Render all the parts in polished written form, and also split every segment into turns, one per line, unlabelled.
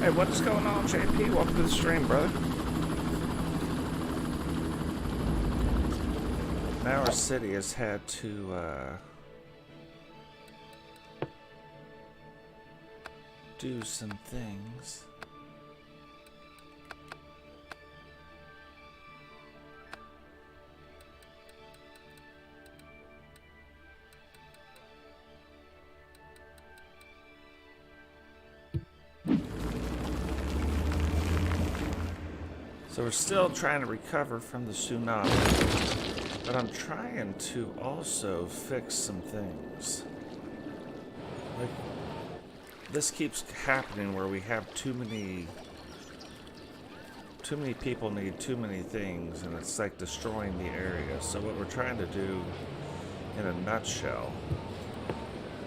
Hey, what's going on, JP? Welcome to the stream, brother. Now our city has had to do some things. So we're still trying to recover from the tsunami, but I'm trying to also fix some things. Like, this keeps happening where we have too many people need too many things, and it's like destroying the area. So what we're trying to do, in a nutshell,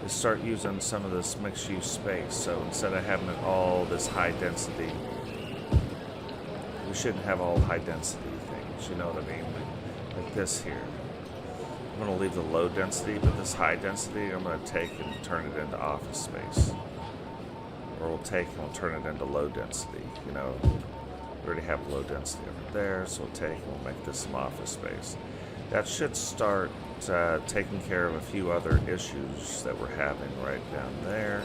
is start using some of this mixed-use space. So instead of having it all this high density, we shouldn't have all high density things, you know what I mean? Like this here. I'm going to leave the low density, but this high density I'm going to take and turn it into office space. Or we'll take and we'll turn it into low density, you know. We already have low density over there, so we'll take and we'll make this some office space. That should start taking care of a few other issues that we're having right down there.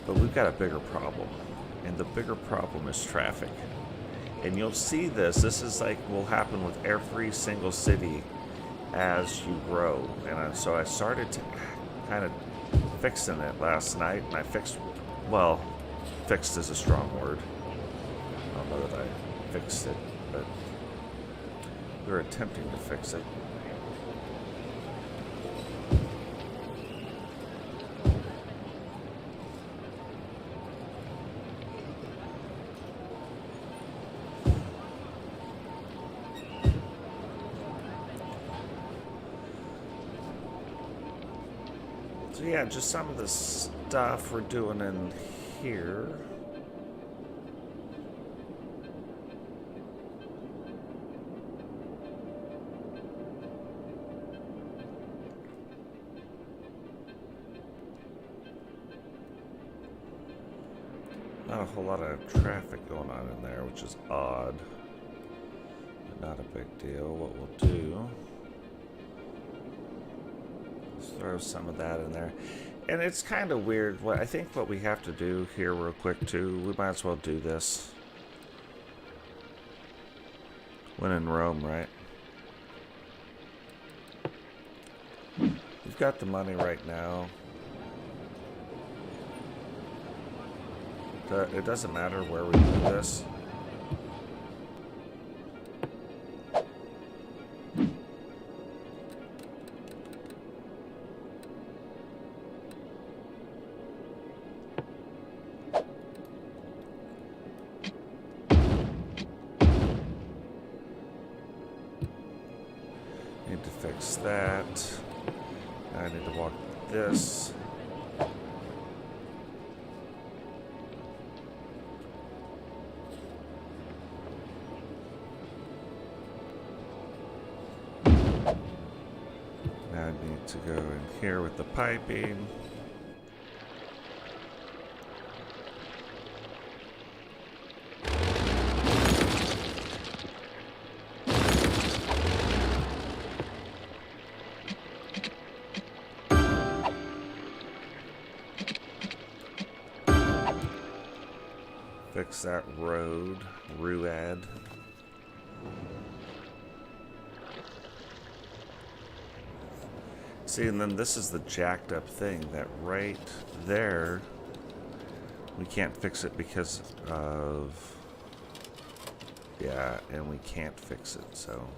But we've got a bigger problem. And the bigger problem is traffic. And you'll see this. This is like will happen with every single city as you grow. And so I started to kind of fixing it last night. And I fixed, well, fixed is a strong word. I don't know that I fixed it, but we were attempting to fix it. So yeah, just some of the stuff we're doing in here. Not a whole lot of traffic going on in there, which is odd, but not a big deal. What we'll do, throw some of that in there. And it's kind of weird. I think what we have to do here real quick too, we might as well do this. When in Rome, right? We've got the money right now. It doesn't matter where we do this. Need to fix that. I need to walk this. Now I need to go in here with the piping. Fix that road, Ruad. See, and then this is the jacked up thing that right there, we can't fix it because of, yeah, and we can't fix it, so.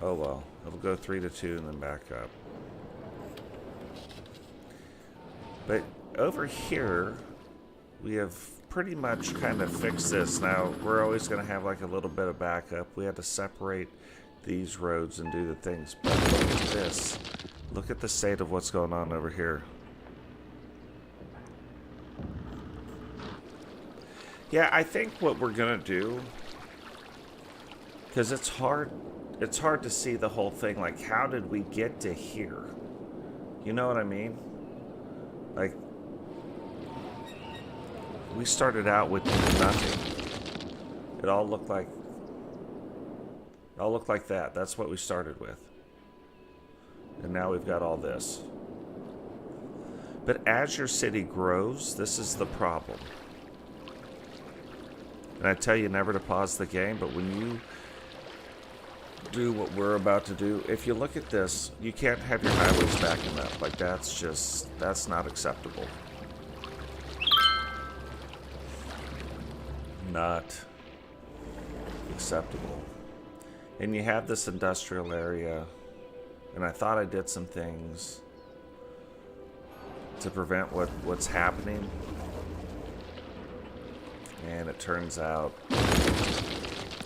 Oh well, it'll go 3-2 and then back up. But over here, we have pretty much kind of fixed this. Now, we're always going to have like a little bit of backup. We had to separate these roads and do the things. But look at this. Look at the state of what's going on over here. Yeah, I think what we're going to do, because it's hard to see the whole thing. Like, how did we get to here? You know what I mean? Like, we started out with nothing. It all looked like that. That's what we started with. And now we've got all this. But as your city grows, this is the problem. And I tell you never to pause the game, but when you do what we're about to do, if you look at this, you can't have your highways backing up. Like, that's not acceptable. Not acceptable. And you have this industrial area, and I thought I did some things to prevent what's happening, and it turns out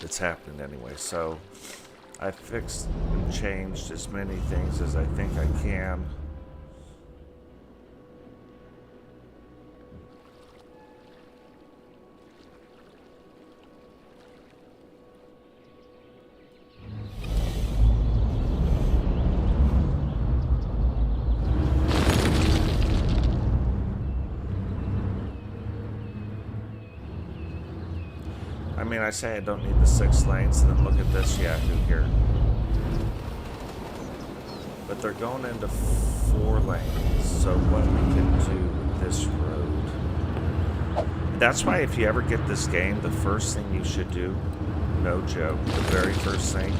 it's happening anyway. So I fixed and changed as many things as I think I can. I mean, I say I don't need the 6 lanes, and then look at this Yahoo here. But they're going into 4 lanes, so what we can do with this road. That's why if you ever get this game, the first thing you should do, no joke, the very first thing,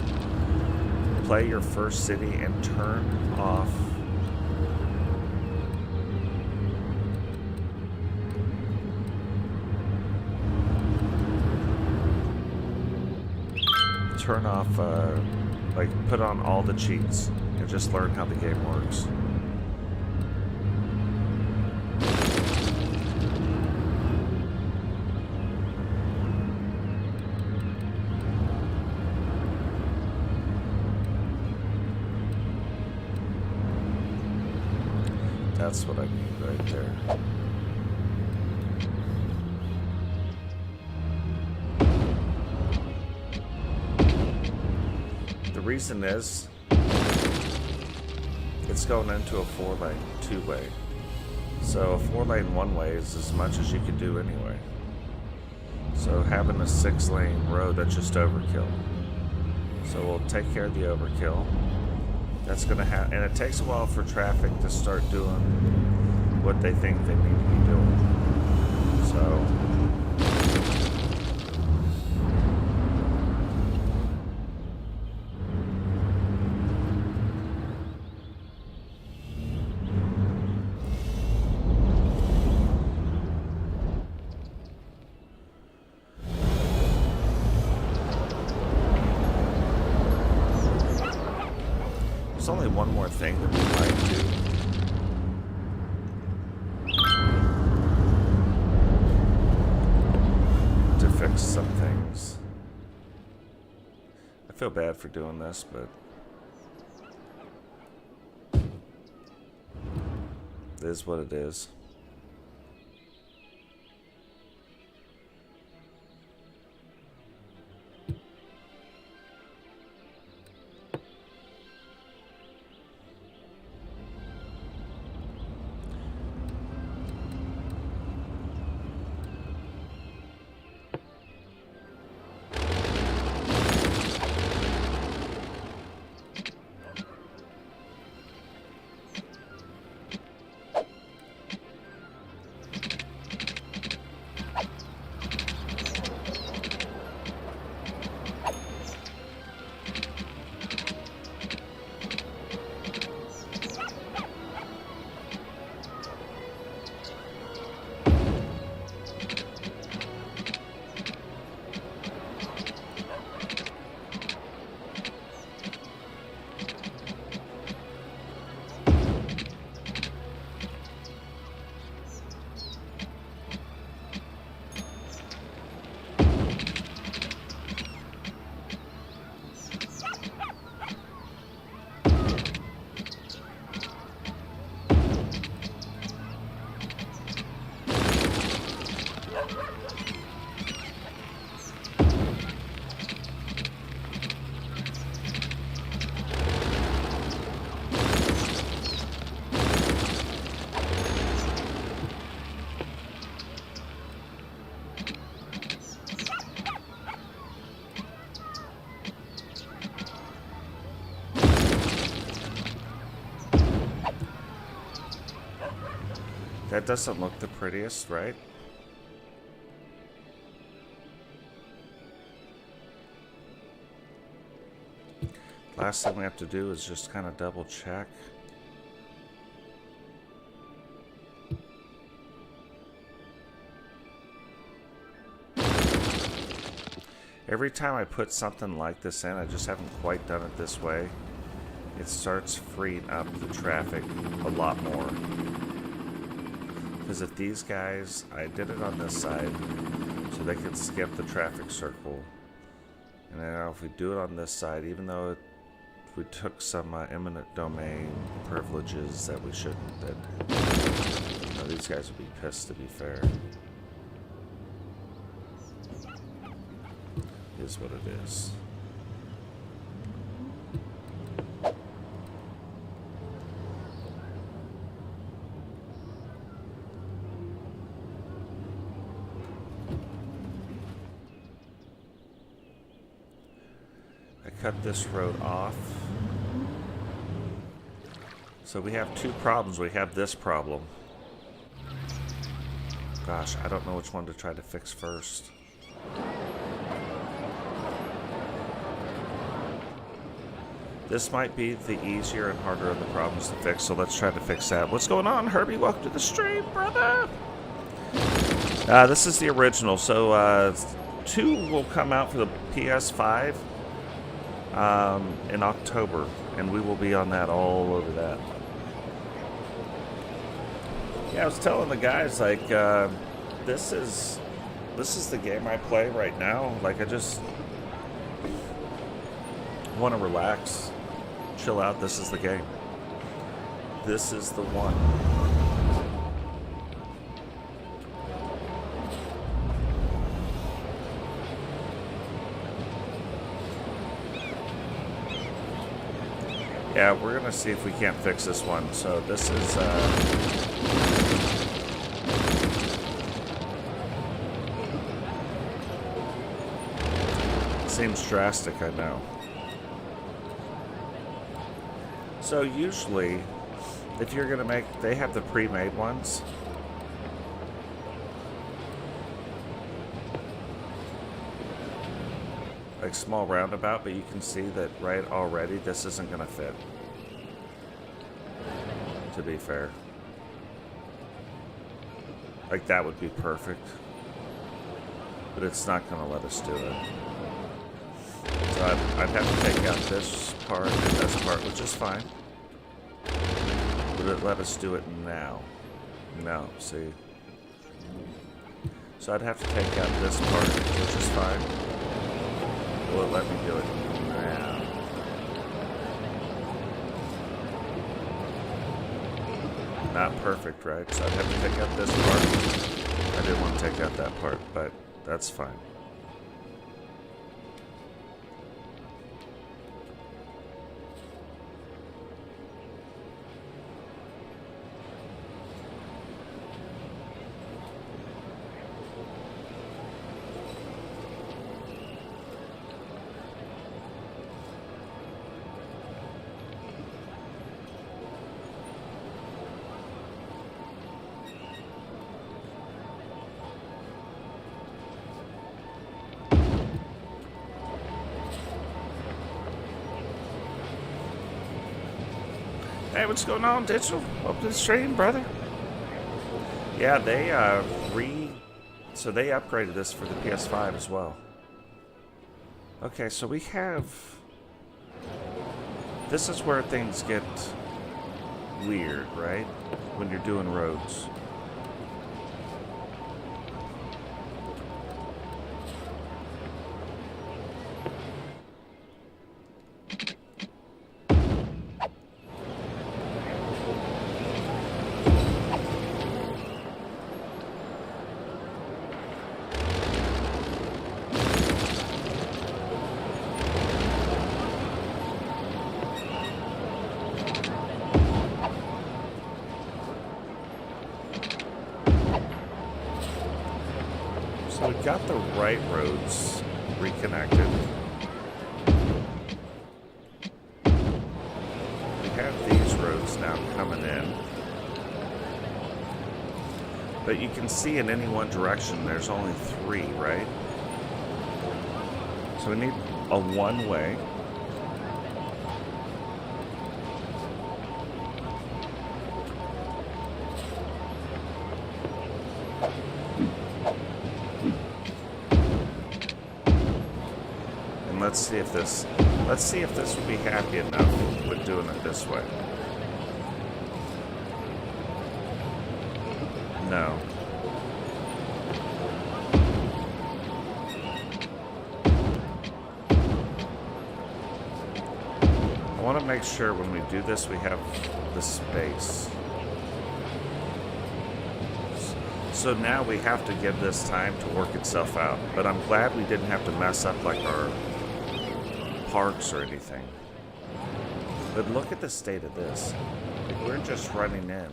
play your first city and turn off like, put on all the cheats and just learn how the game works. That's what I need right there. The reason is it's going into a 4-lane, 2-way. So a 4-lane, 1-way is as much as you can do anyway. So having a 6-lane road, that's just overkill. So we'll take care of the overkill. That's gonna happen, and it takes a while for traffic to start doing what they think they need to be doing. So there's only one more thing that we might do. To fix some things. I feel bad for doing this, but it is what it is. That doesn't look the prettiest, right? Last thing we have to do is just kind of double check. Every time I put something like this in, I just haven't quite done it this way. It starts freeing up the traffic a lot more. Because if these guys, I did it on this side so they could skip the traffic circle. And now if we do it on this side, even though we took some eminent domain privileges that we shouldn't, that these guys would be pissed, to be fair. Is what it is. I cut this road off. So we have two problems. We have this problem. Gosh, I don't know which one to try to fix first. This might be the easier and harder of the problems to fix, so let's try to fix that. What's going on, Herbie? Welcome to the stream, brother! This is the original, so 2 will come out for the PS5 in October, and we will be on that all over that. Yeah, I was telling the guys, like, this is the game I play right now. Like, I just want to relax, chill out. This is the game. This is the one. Yeah, we're gonna see if we can't fix this one. So this is seems drastic, I know. So usually, if you're gonna make, they have the pre-made ones. Like small roundabout, but you can see that right already this isn't gonna fit. To be fair. Like that would be perfect. But it's not gonna let us do it. So I'd have to take out this part and this part, which is fine. Would it let us do it now? No, see. So I'd have to take out this part, which is fine. Will it let me do it now? Not perfect, right? So I'd have to take out this part. I didn't want to take out that part, but that's fine. Hey, what's going on, Digital? Welcome to the stream, brother. Yeah, they so they upgraded this for the PS5 as well. Okay, so we have, this is where things get weird, right? When you're doing roads. So we've got the right roads reconnected. We have these roads now coming in. But you can see in any one direction there's only 3, right? So we need a one-way. And let's see if this would be happy enough with doing it this way. No. I want to make sure when we do this we have the space. So now we have to give this time to work itself out. But I'm glad we didn't have to mess up like our parks or anything. But look at the state of this. Like, we're just running in.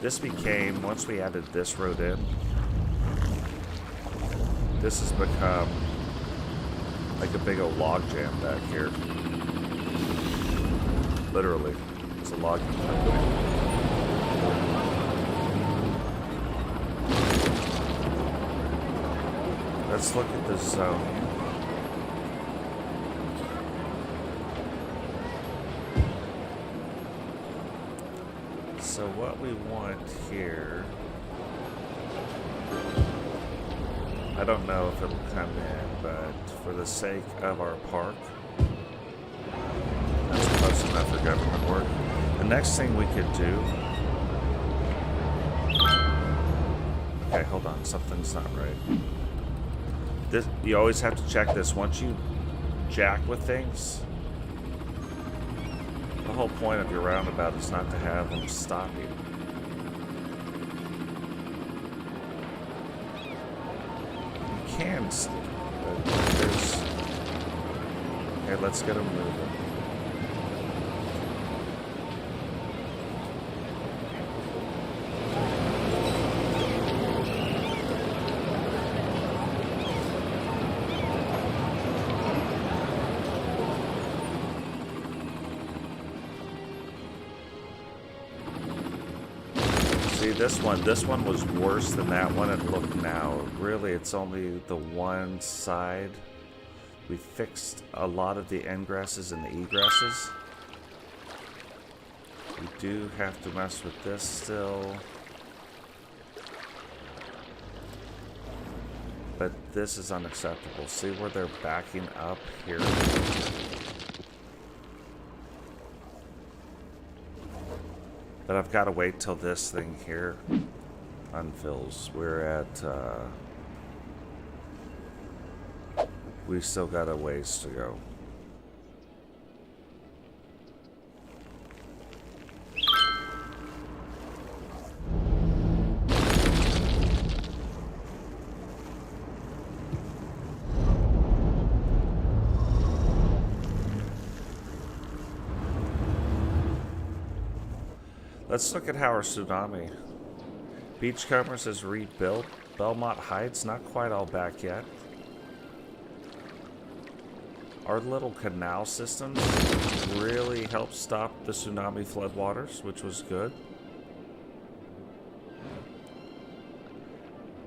This became, once we added this road in, this has become like a big old log jam back here. Literally, it's a logging company. Let's look at this zone. So what we want here, I don't know if it'll come in, but for the sake of our park, that's close enough for government work. The next thing we could do, okay, hold on, something's not right. This, you always have to check this. Once you jack with things, the whole point of your roundabout is not to have them stop you. You can, but there's... Okay, let's get them moving. This one was worse than that one. And look now, really it's only the one side. We fixed a lot of the ingresses and the egresses. We do have to mess with this still. But this is unacceptable. See where they're backing up here? But I've got to wait till this thing here unfills. We're at, we still got a ways to go. Let's look at how our tsunami. Beachcombers is rebuilt. Belmont Heights, not quite all back yet. Our little canal systems really helped stop the tsunami floodwaters, which was good.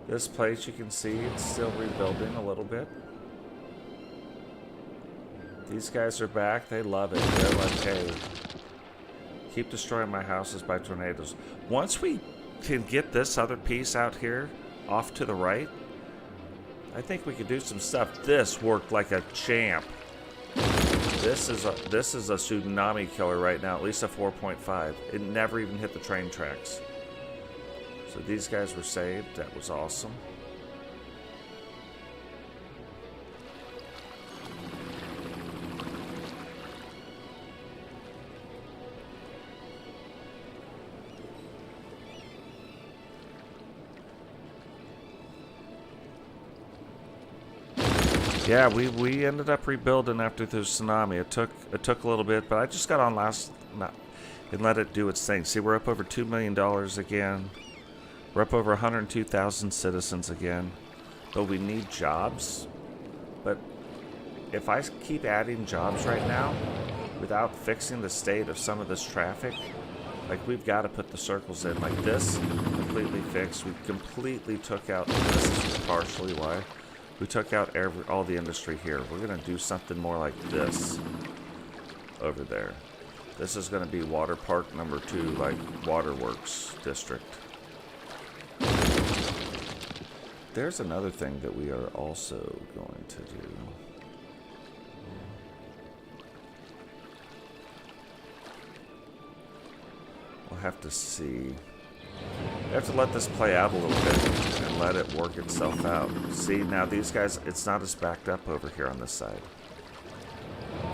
This place, you can see it's still rebuilding a little bit. These guys are back. They love it. They're like, hey, keep destroying my houses by tornadoes. Once we can get this other piece out here off to the right, I think we could do some stuff. This worked like a champ. This is a tsunami killer right now, at least a 4.5. It never even hit the train tracks. So these guys were saved. That was awesome. Yeah, we ended up rebuilding after the tsunami. It took a little bit, but I just got on and let it do its thing. See, we're up over $2 million again. We're up over 102,000 citizens again. But we need jobs. But if I keep adding jobs right now, without fixing the state of some of this traffic, like we've got to put the circles in like this. completely fixed. We completely took out, this is partially why, we took out all the industry here. We're going to do something more like this over there. This is going to be water park number 2, like waterworks district. There's another thing that we are also going to do. We'll have to see. We have to let this play out a little bit and let it work itself out. See, now these guys, it's not as backed up over here on this side. So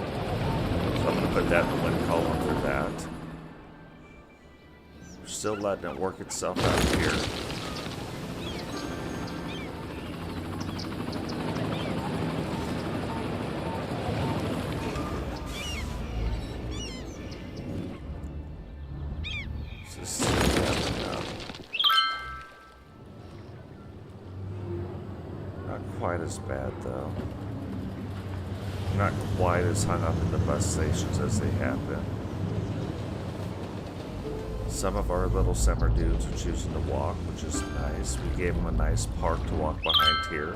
I'm going to put that in the wind column for that. We're still letting it work itself out here. As bad though. Not quite as hung up in the bus stations as they have been. Some of our little summer dudes are choosing to walk, which is nice. We gave them a nice park to walk behind here.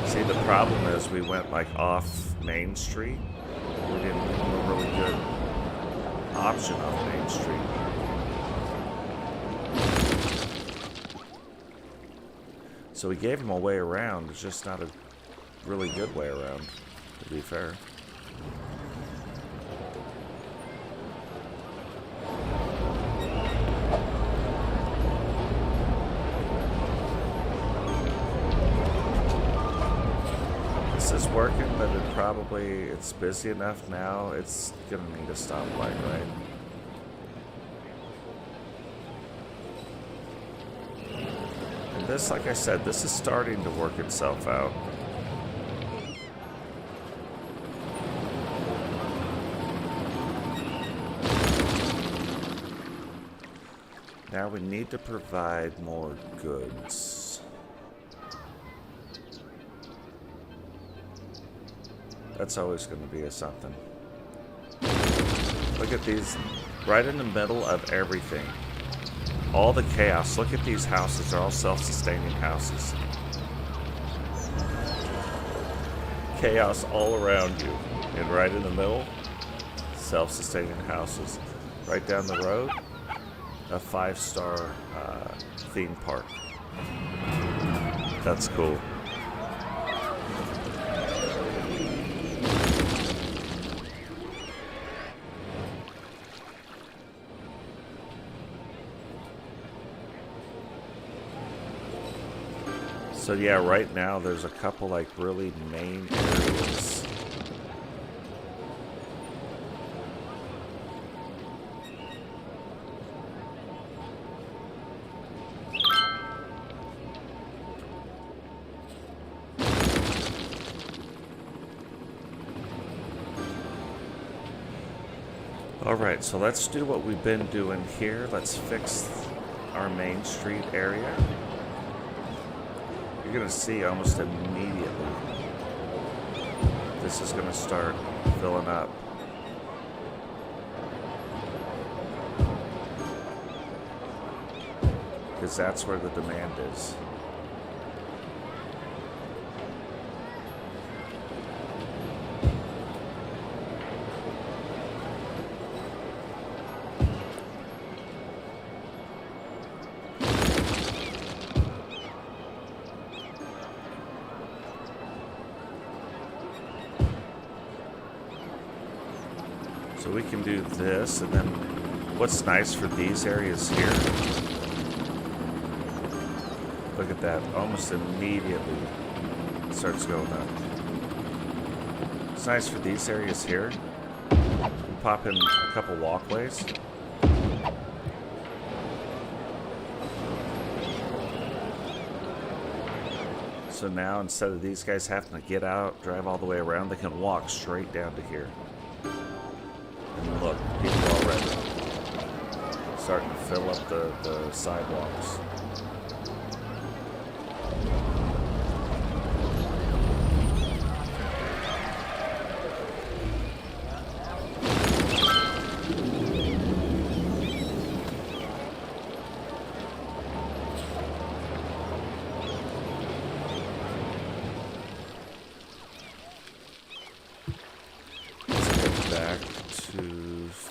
See, the problem is we went like off Main Street. We didn't have a really good option on Main Street. So we gave him a way around. It's just not a really good way around, to be fair. Is working, but it's busy enough now, it's gonna need a stoplight, right? And this, like I said, this is starting to work itself out. Now we need to provide more goods. That's always going to be a something. Look at these, right in the middle of everything. All the chaos. Look at these houses. They're all self-sustaining houses. Chaos all around you. And right in the middle, self-sustaining houses. Right down the road, a 5-star theme park. That's cool. So yeah, right now there's a couple like really main areas. Alright, so let's do what we've been doing here. Let's fix our Main Street area. You're going to see almost immediately this is going to start filling up. Because that's where the demand is. So we can do this, and then what's nice for these areas here, look at that, almost immediately it starts going up. It's nice for these areas here. We pop in a couple walkways. So now instead of these guys having to get out, drive all the way around, they can walk straight down to here. And look, people already starting to fill up the sidewalks.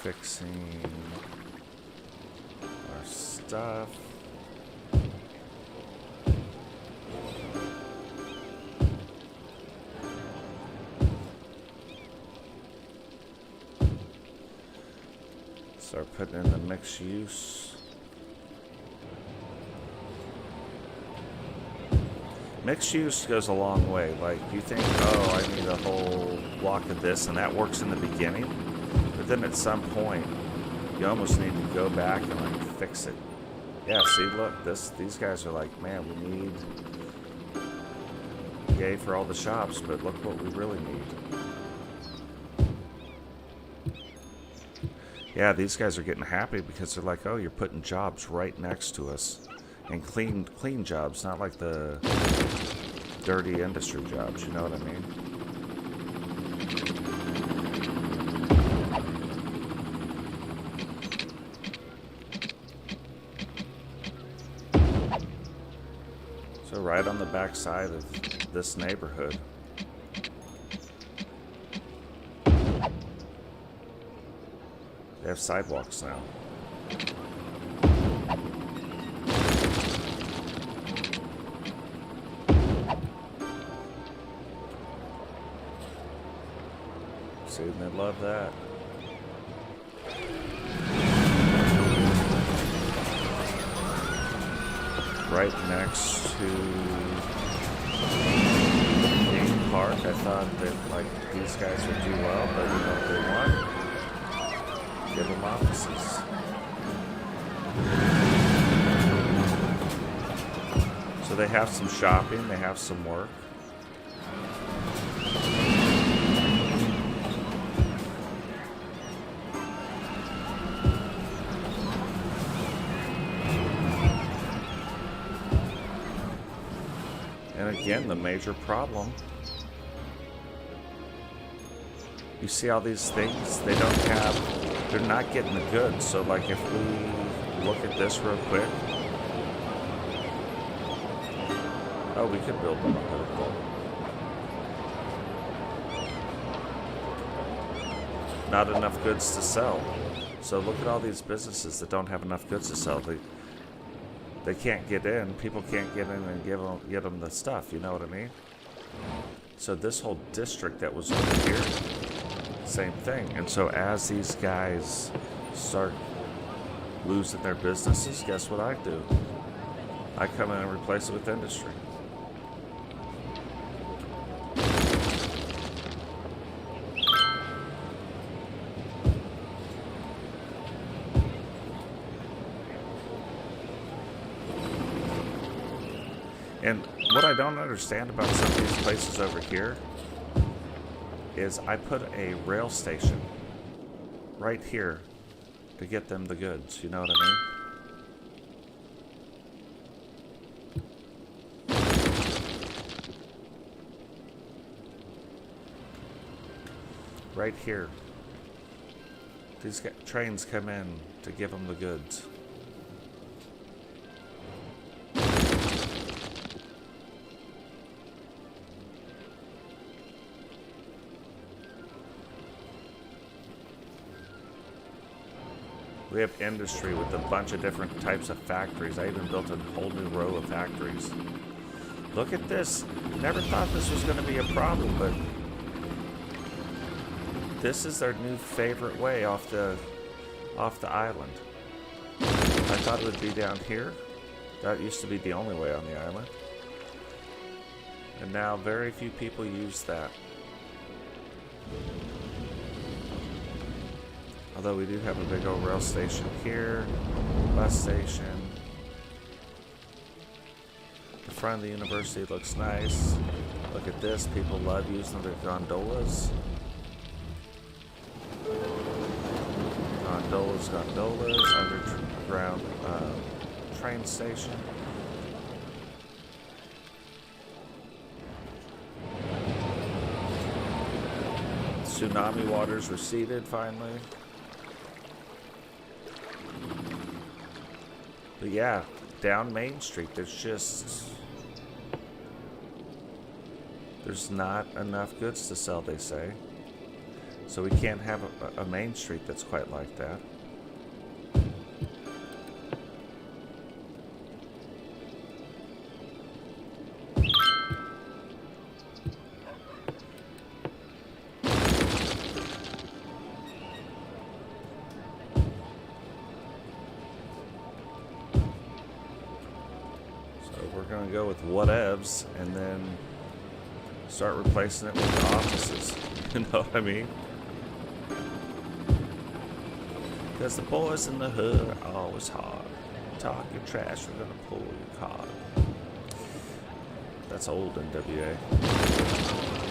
fixing our stuff. Start putting in the mixed use. Mixed use goes a long way. Like, you think, oh, I need a whole block of this, and that works in the beginning. But then at some point, you almost need to go back and, like, fix it. Yeah, see, look, these guys are like, man, we need yay for all the shops, but look what we really need. Yeah, these guys are getting happy because they're like, oh, you're putting jobs right next to us. And clean jobs, not like the dirty industry jobs, you know what I mean? So right on the back side of this neighborhood. They have sidewalks now. See, they love that. Right next to the park. I thought that, like, these guys would do well, but you know what they want? Give them offices. So they have some shopping, they have some work. And again, the major problem. You see all these things? They don't have, they're not getting the goods. So like if we look at this real quick. Oh, we could build them a hotel. Not enough goods to sell. So look at all these businesses that don't have enough goods to sell. They can't get in. People can't get in and get them the stuff. You know what I mean? So this whole district that was over here, same thing. And so as these guys start losing their businesses, guess what I do? I come in and replace it with industry. And what I don't understand about some of these places over here is I put a rail station right here to get them the goods. You know what I mean? Right here. These trains come in to give them the goods. We have industry with a bunch of different types of factories. I even built a whole new row of factories. Look at this. Never thought this was going to be a problem, but this is their new favorite way off the island. I thought it would be down here. That used to be the only way on the island. And now very few people use that. Although we do have a big old rail station here, bus station. The front of the university looks nice. Look at this, people love using their gondolas. Gondolas, underground train station. Tsunami waters receded finally. But yeah, down Main Street, there's not enough goods to sell, they say. So we can't have a main street that's quite like that. Going to go with whatevs and then start replacing it with the offices. You know what I mean? Because the boys in the hood are always hard. Talk your trash, we're going to pull your card. That's old NWA.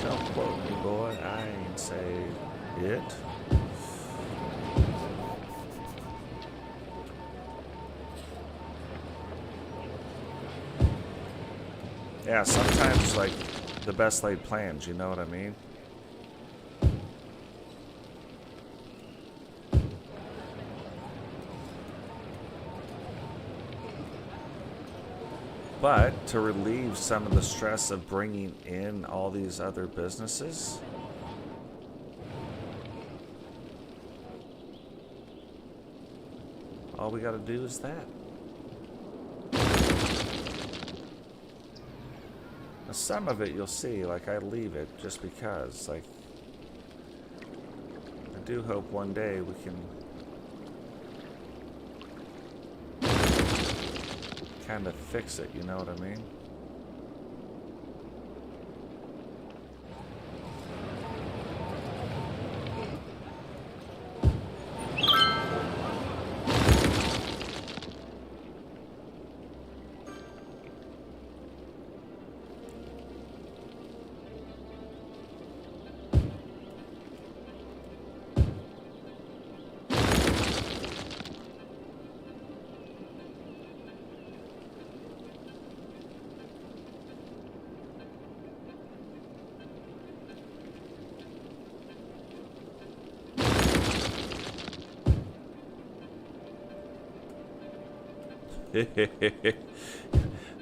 Don't quote me, boy. I ain't say it. Yeah, sometimes, like, the best laid plans, you know what I mean? But to relieve some of the stress of bringing in all these other businesses, all we gotta do is that. Some of it you'll see, like, I leave it just because, like, I do hope one day we can kind of fix it, you know what I mean?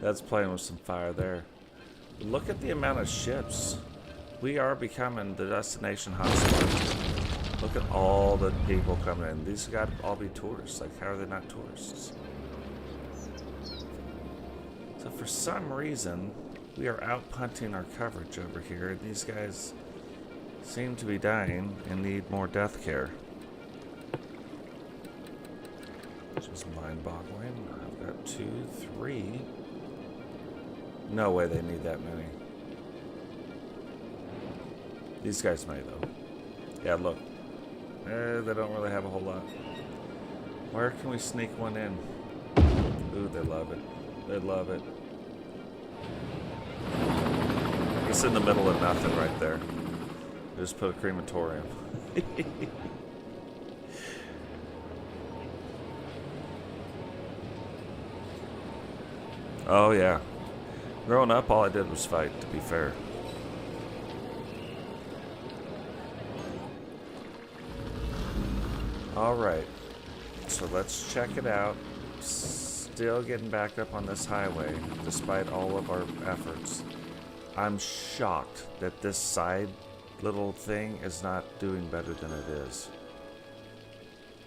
That's playing with some fire there. Look at the amount of ships. We are becoming the destination hotspot. Look at all the people coming in. These got to all be tourists. Like, how are they not tourists? So for some reason, we are out punting our coverage over here. These guys seem to be dying and need more death care. Which is mind-boggling. I've got 2, 3. No way they need that many. These guys may, though. Yeah, look. They don't really have a whole lot. Where can we sneak one in? Ooh, they love it. They love it. It's in the middle of nothing right there. Just put a crematorium. Oh, yeah. Growing up, all I did was fight, to be fair. Alright. So let's check it out. Still getting backed up on this highway, despite all of our efforts. I'm shocked that this side little thing is not doing better than it is.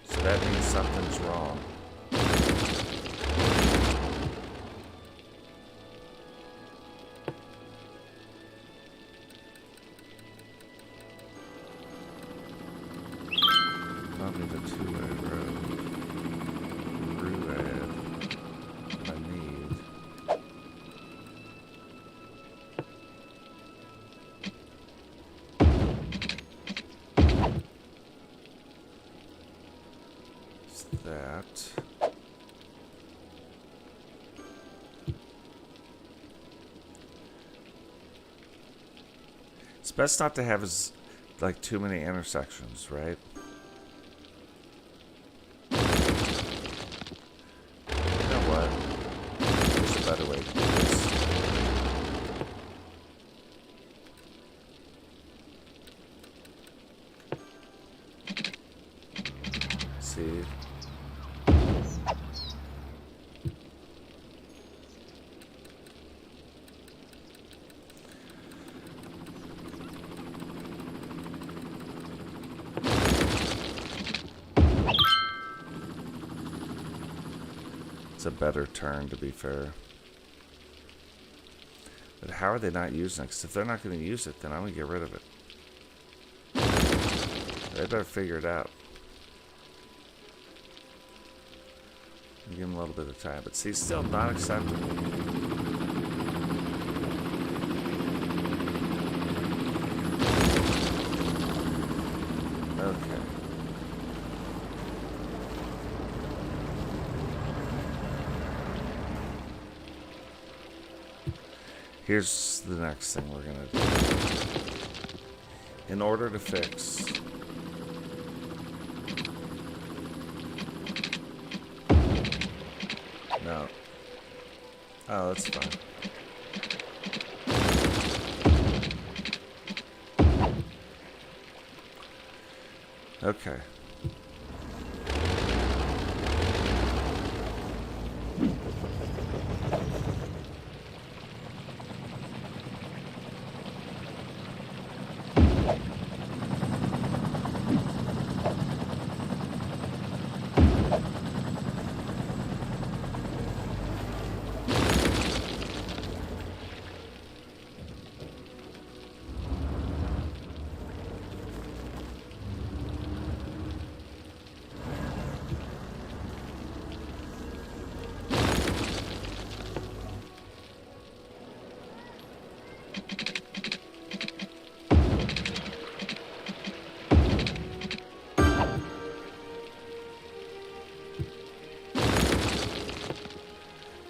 So that means something's wrong. Probably the two-way road. Ruad. I need. Is that? It's best not to have like too many intersections, right? Better way to do this. See? It's a better turn, to be fair. But how are they not using it? Because if they're not going to use it, then I'm going to get rid of it. They better figure it out. Give him a little bit of time. But see, still not acceptable. Okay. Here's the next thing we're going to do. In order to fix... No. Oh, that's fine. Okay.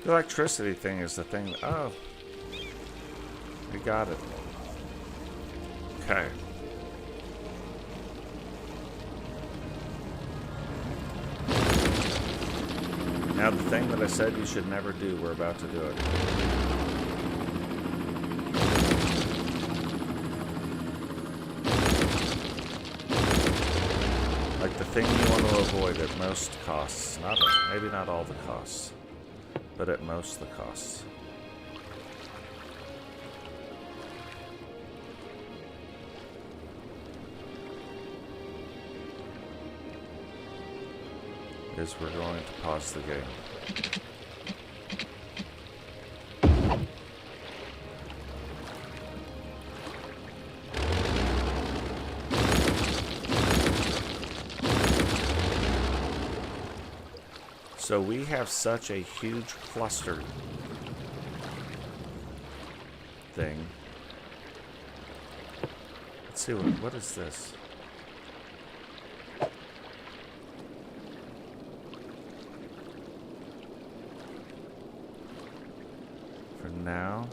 The electricity thing is the thing. Oh. We got it. Okay. Now the thing that I said you should never do, we're about to do it. Like the thing you want to avoid at most costs. Maybe not all the costs. But at most the costs. Is we're going to pause the game. So we have such a huge cluster thing. Let's see, what is this? For now.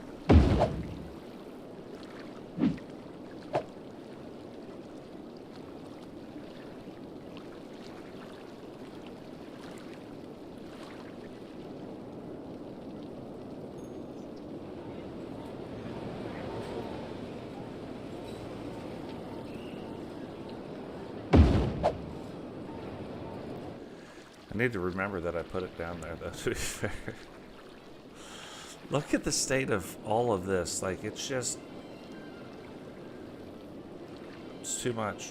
I need to remember that I put it down there, though, to be fair. Look at the state of all of this. Like, it's just... It's too much.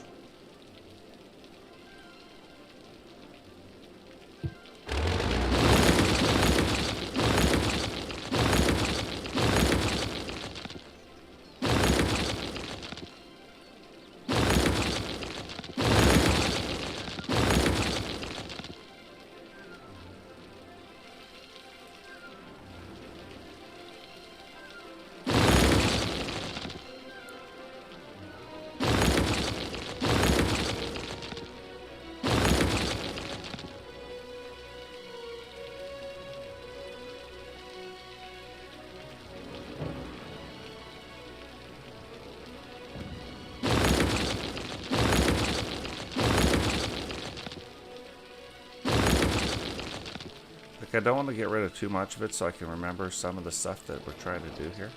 I don't want to get rid of too much of it so I can remember some of the stuff that we're trying to do here.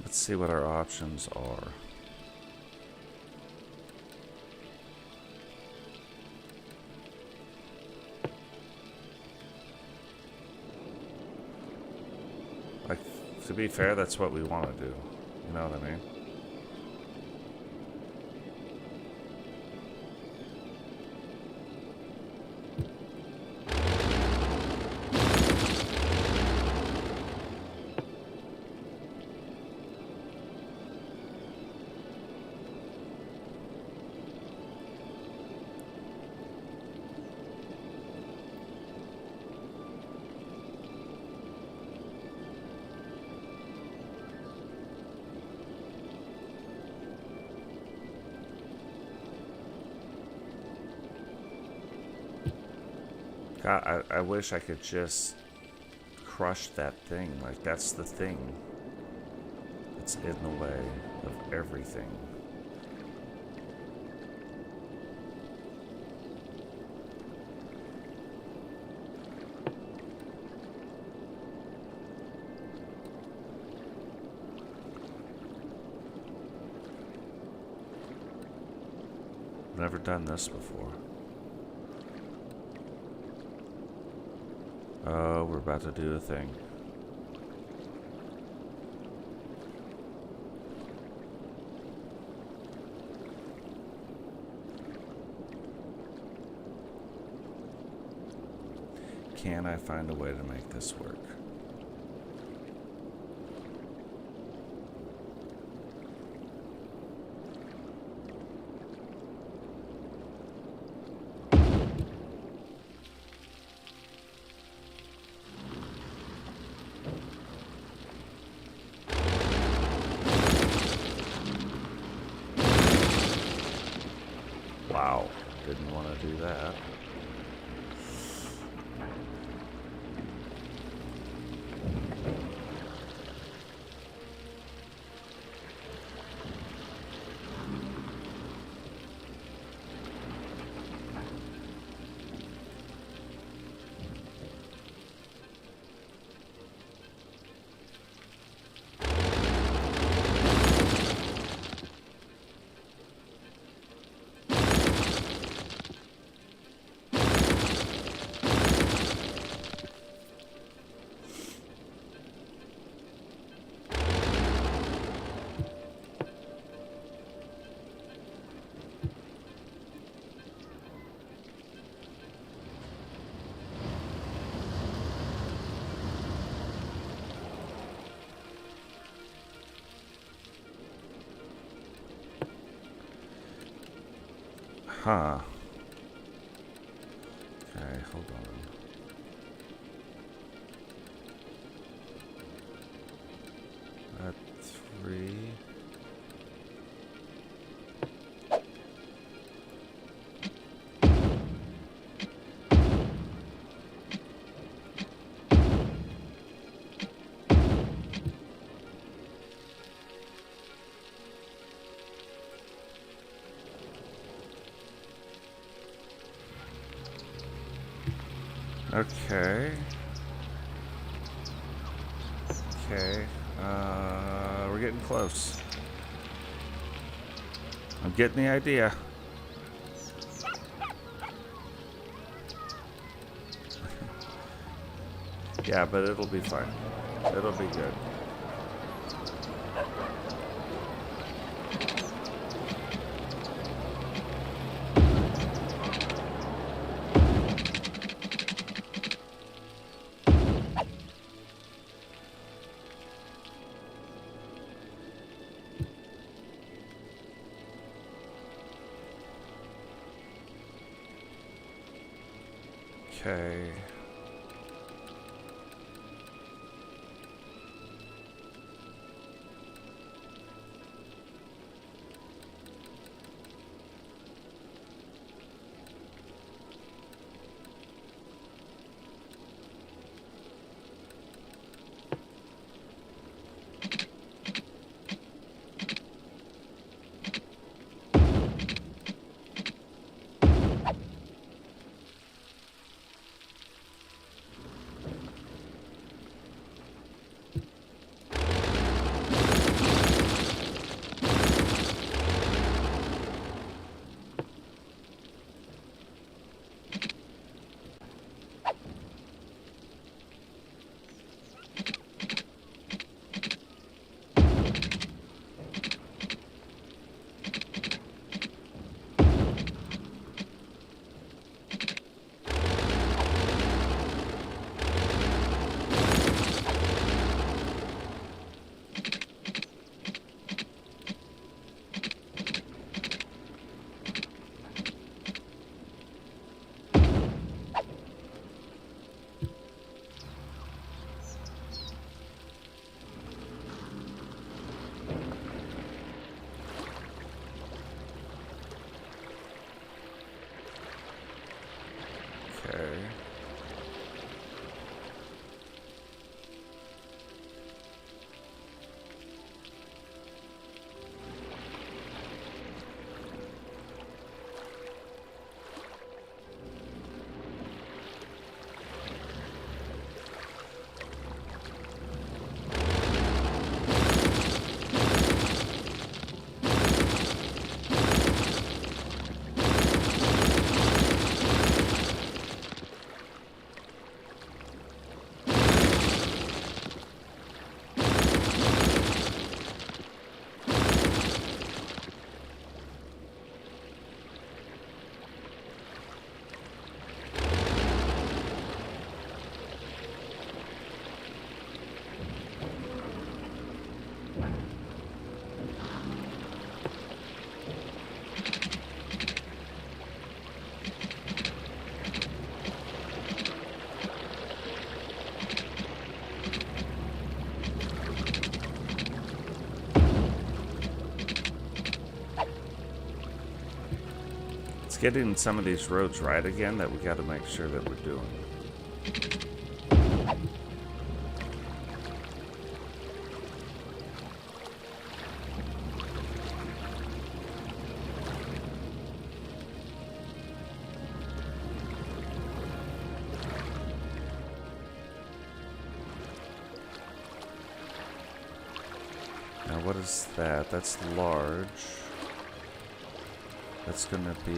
Let's see what our options are. I To be fair, that's what we want to do. You know what I mean? God, I wish I could just crush that thing. Like, that's the thing. It's in the way of everything. Never done this before. Oh, we're about to do a thing. Can I find a way to make this work? Wow, didn't want to do that. Huh. Okay, hold on. At 3. Okay. Okay. We're getting close. I'm getting the idea. Yeah, but it'll be fine. It'll be good. Okay. getting some of these roads right again that we got to make sure that we're doing. Now what is that? That's large. That's gonna be...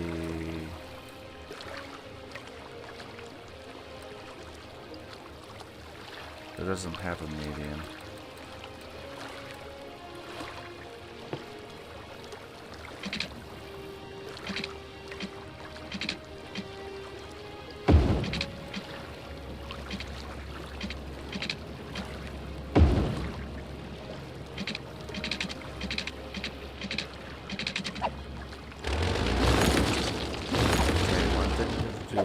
It doesn't have a median.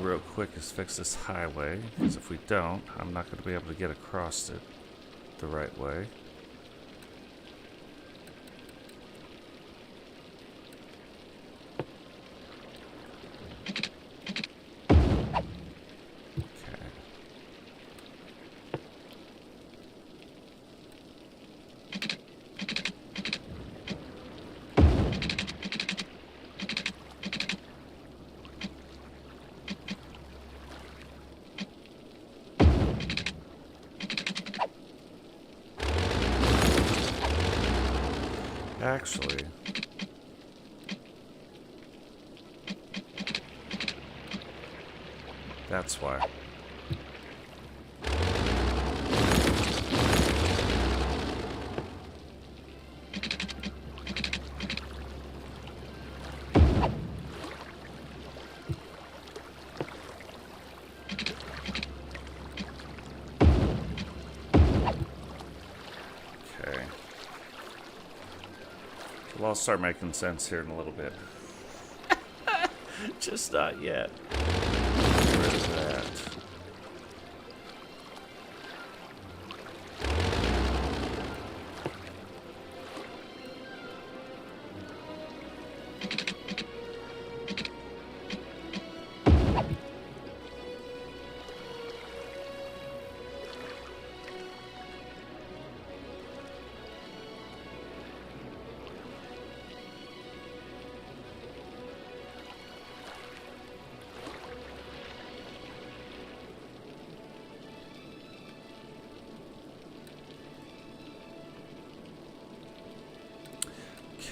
Real quick is fix this highway, because if we don't, I'm not going to be able to get across it the right way. Actually, that's why. Well, I'll start making sense here in a little bit. Just not yet. Get rid of that.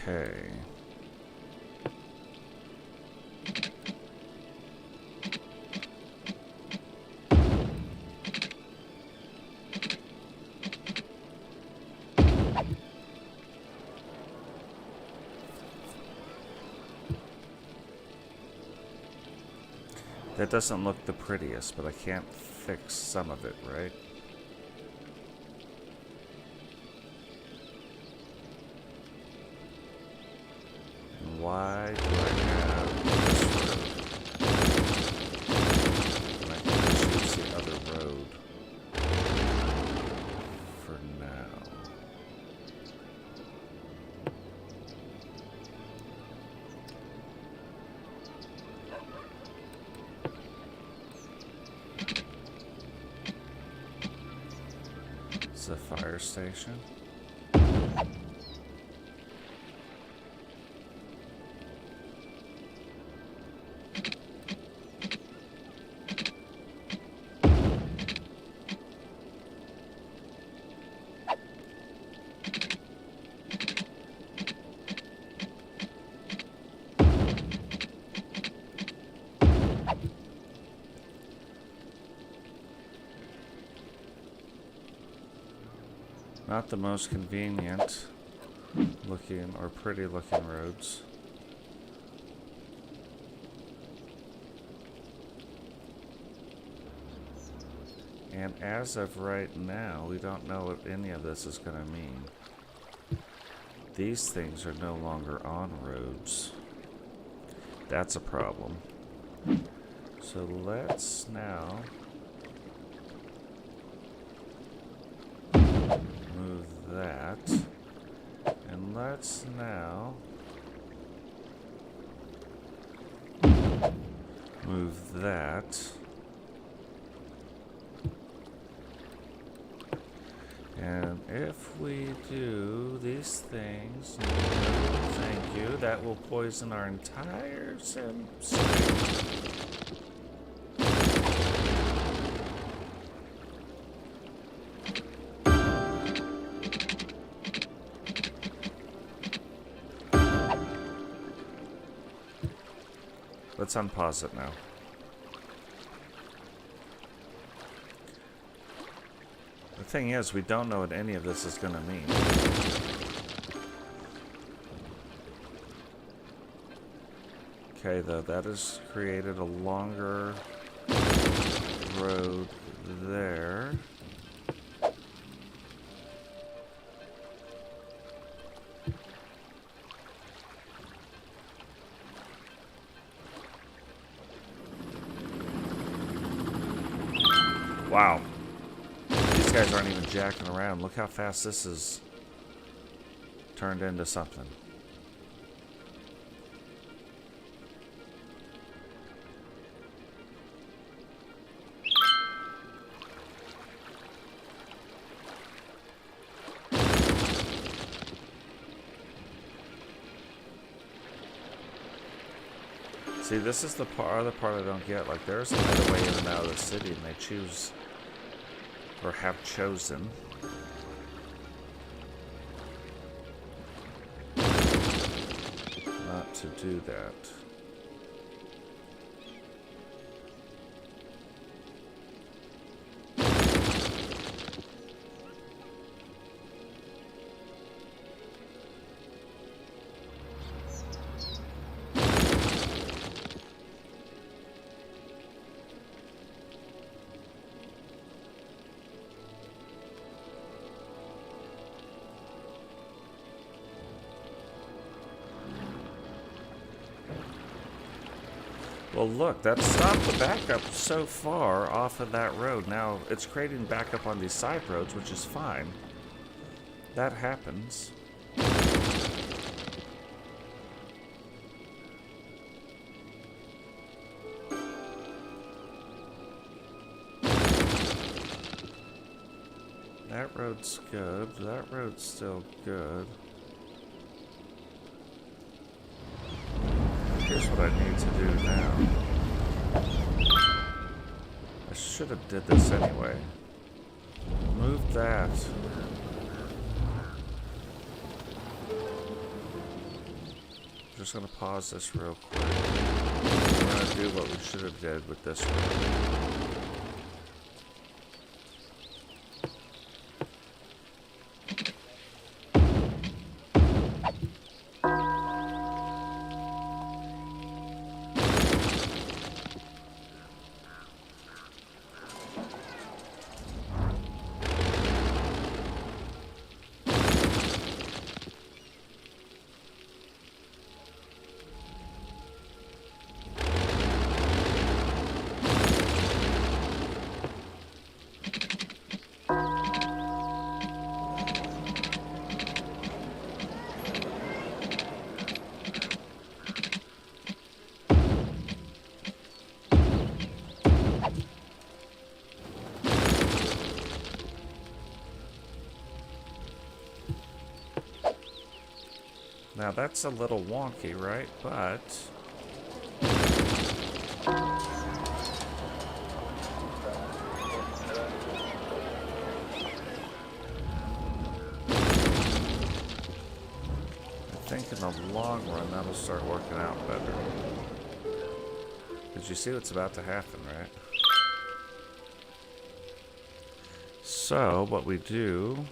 Okay. That doesn't look the prettiest, but I can't fix some of it, right? Why do I have this road? And I can choose the other road for now. It's a fire station. Not the most convenient looking or pretty looking roads. And as of right now, we don't know what any of this is going to mean. These things are no longer on roads. That's a problem. So let's now move that, and let's now move that. And if we do these things, no, thank you, that will poison our entire sim. Let's unpause it now. The thing is, we don't know what any of this is going to mean. Okay, though, that has created a longer road there. Wow. These guys aren't even jacking around. Look how fast this is turned into something. See, this is the other part I don't get. Like, there's another way in and out of the city, and they choose, or have chosen, not to do that. Well, look, that stopped the backup so far off of that road. Now, it's creating backup on these side roads, which is fine. That happens. That road's good. That road's still good. Here's what I need to do now. I should have did this anyway. Move that. Just gonna pause this real quick. We're gonna do what we should have did with this one. Now that's a little wonky, right? But I think in the long run that'll start working out better. Because you see what's about to happen, right? So what we do,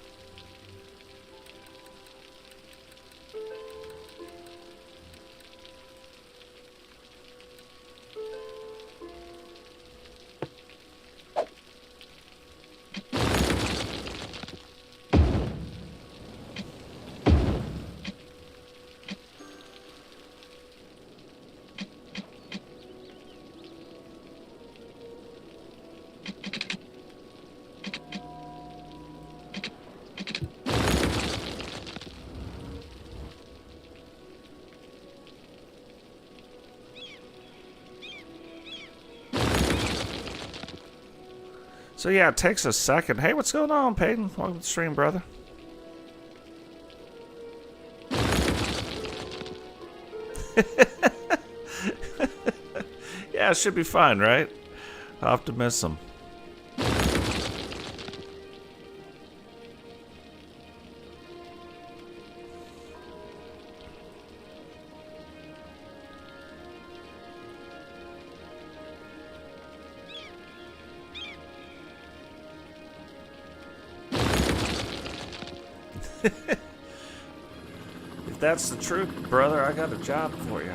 So yeah, it takes a second. Hey, what's going on, Peyton? Welcome to the stream, brother. Yeah, it should be fine, right? Optimism. If that's the truth, brother, I got a job for you.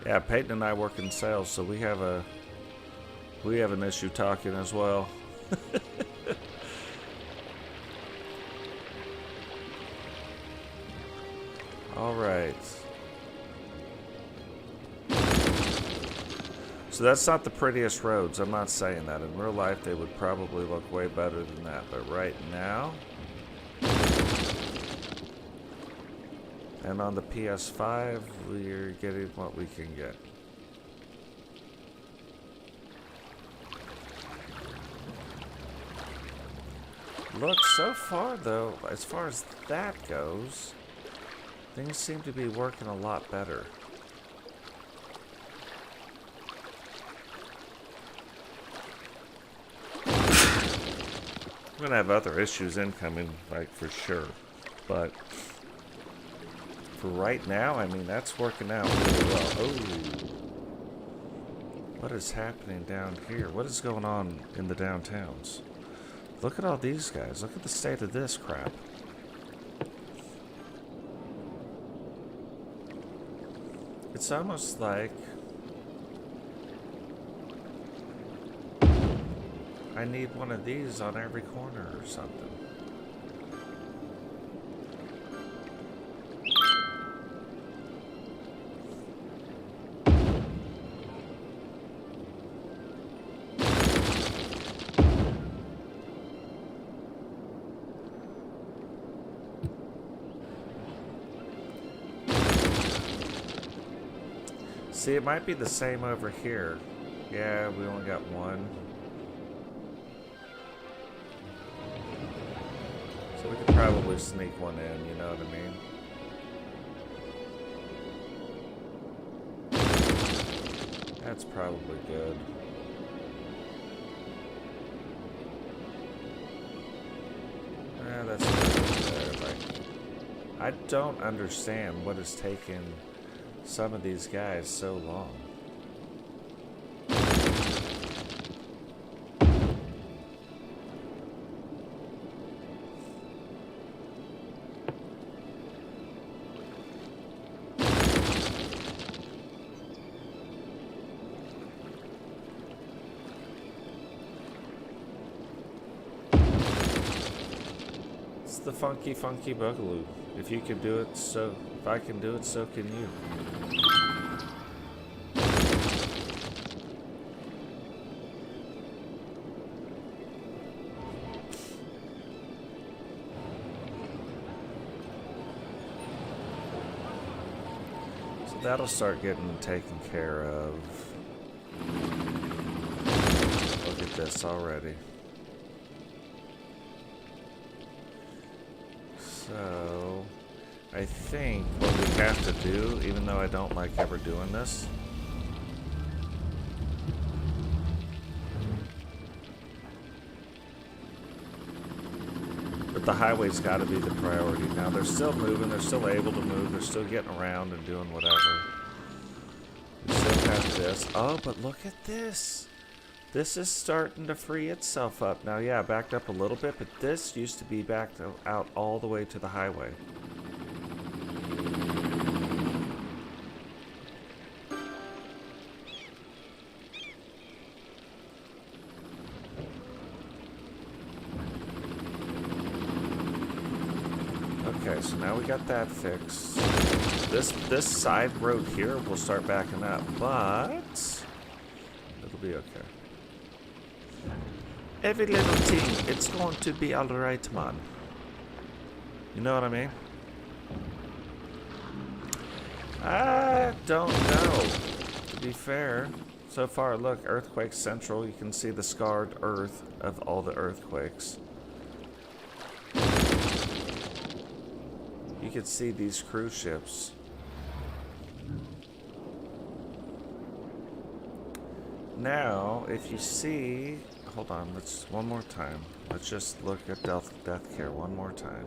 Yeah, Peyton and I work in sales, so we have an issue talking as well. All right. So that's not the prettiest roads. I'm not saying that. In real life, they would probably look way better than that. But right now, and on the PS5, we're getting what we can get. Look, so far though, as far as that goes, things seem to be working a lot better. We're gonna have other issues incoming, like, for sure. But for right now, I mean, that's working out really well. Oh, what is happening down here? What is going on in the downtowns? Look at all these guys. Look at the state of this crap. It's almost like I need one of these on every corner or something. See, it might be the same over here. Yeah, we only got one. So we could probably sneak one in, you know what I mean? That's probably good. Yeah, that's there. Like, I don't understand what is taking some of these guys so long. It's the funky, funky boogaloo. If you can do it, so if I can do it, so can you. That'll start getting taken care of. Look at this already. So, I think what we have to do, even though I don't like ever doing this, but the highway's got to be the priority. Now, they're still moving, they're still able to move, they're still getting around and doing whatever. We still have this. Oh, but look at this. This is starting to free itself up. Now, yeah, backed up a little bit, but this used to be backed out all the way to the highway. Okay, so now we got that fixed. This side road here will start backing up, but it'll be okay. Every little thing, it's going to be alright, man. You know what I mean? I don't know, to be fair. So far, look, Earthquake Central. You can see the scarred earth of all the earthquakes. You can see these cruise ships. Now, if you see... Hold on, let's... One more time. Let's just look at death care one more time.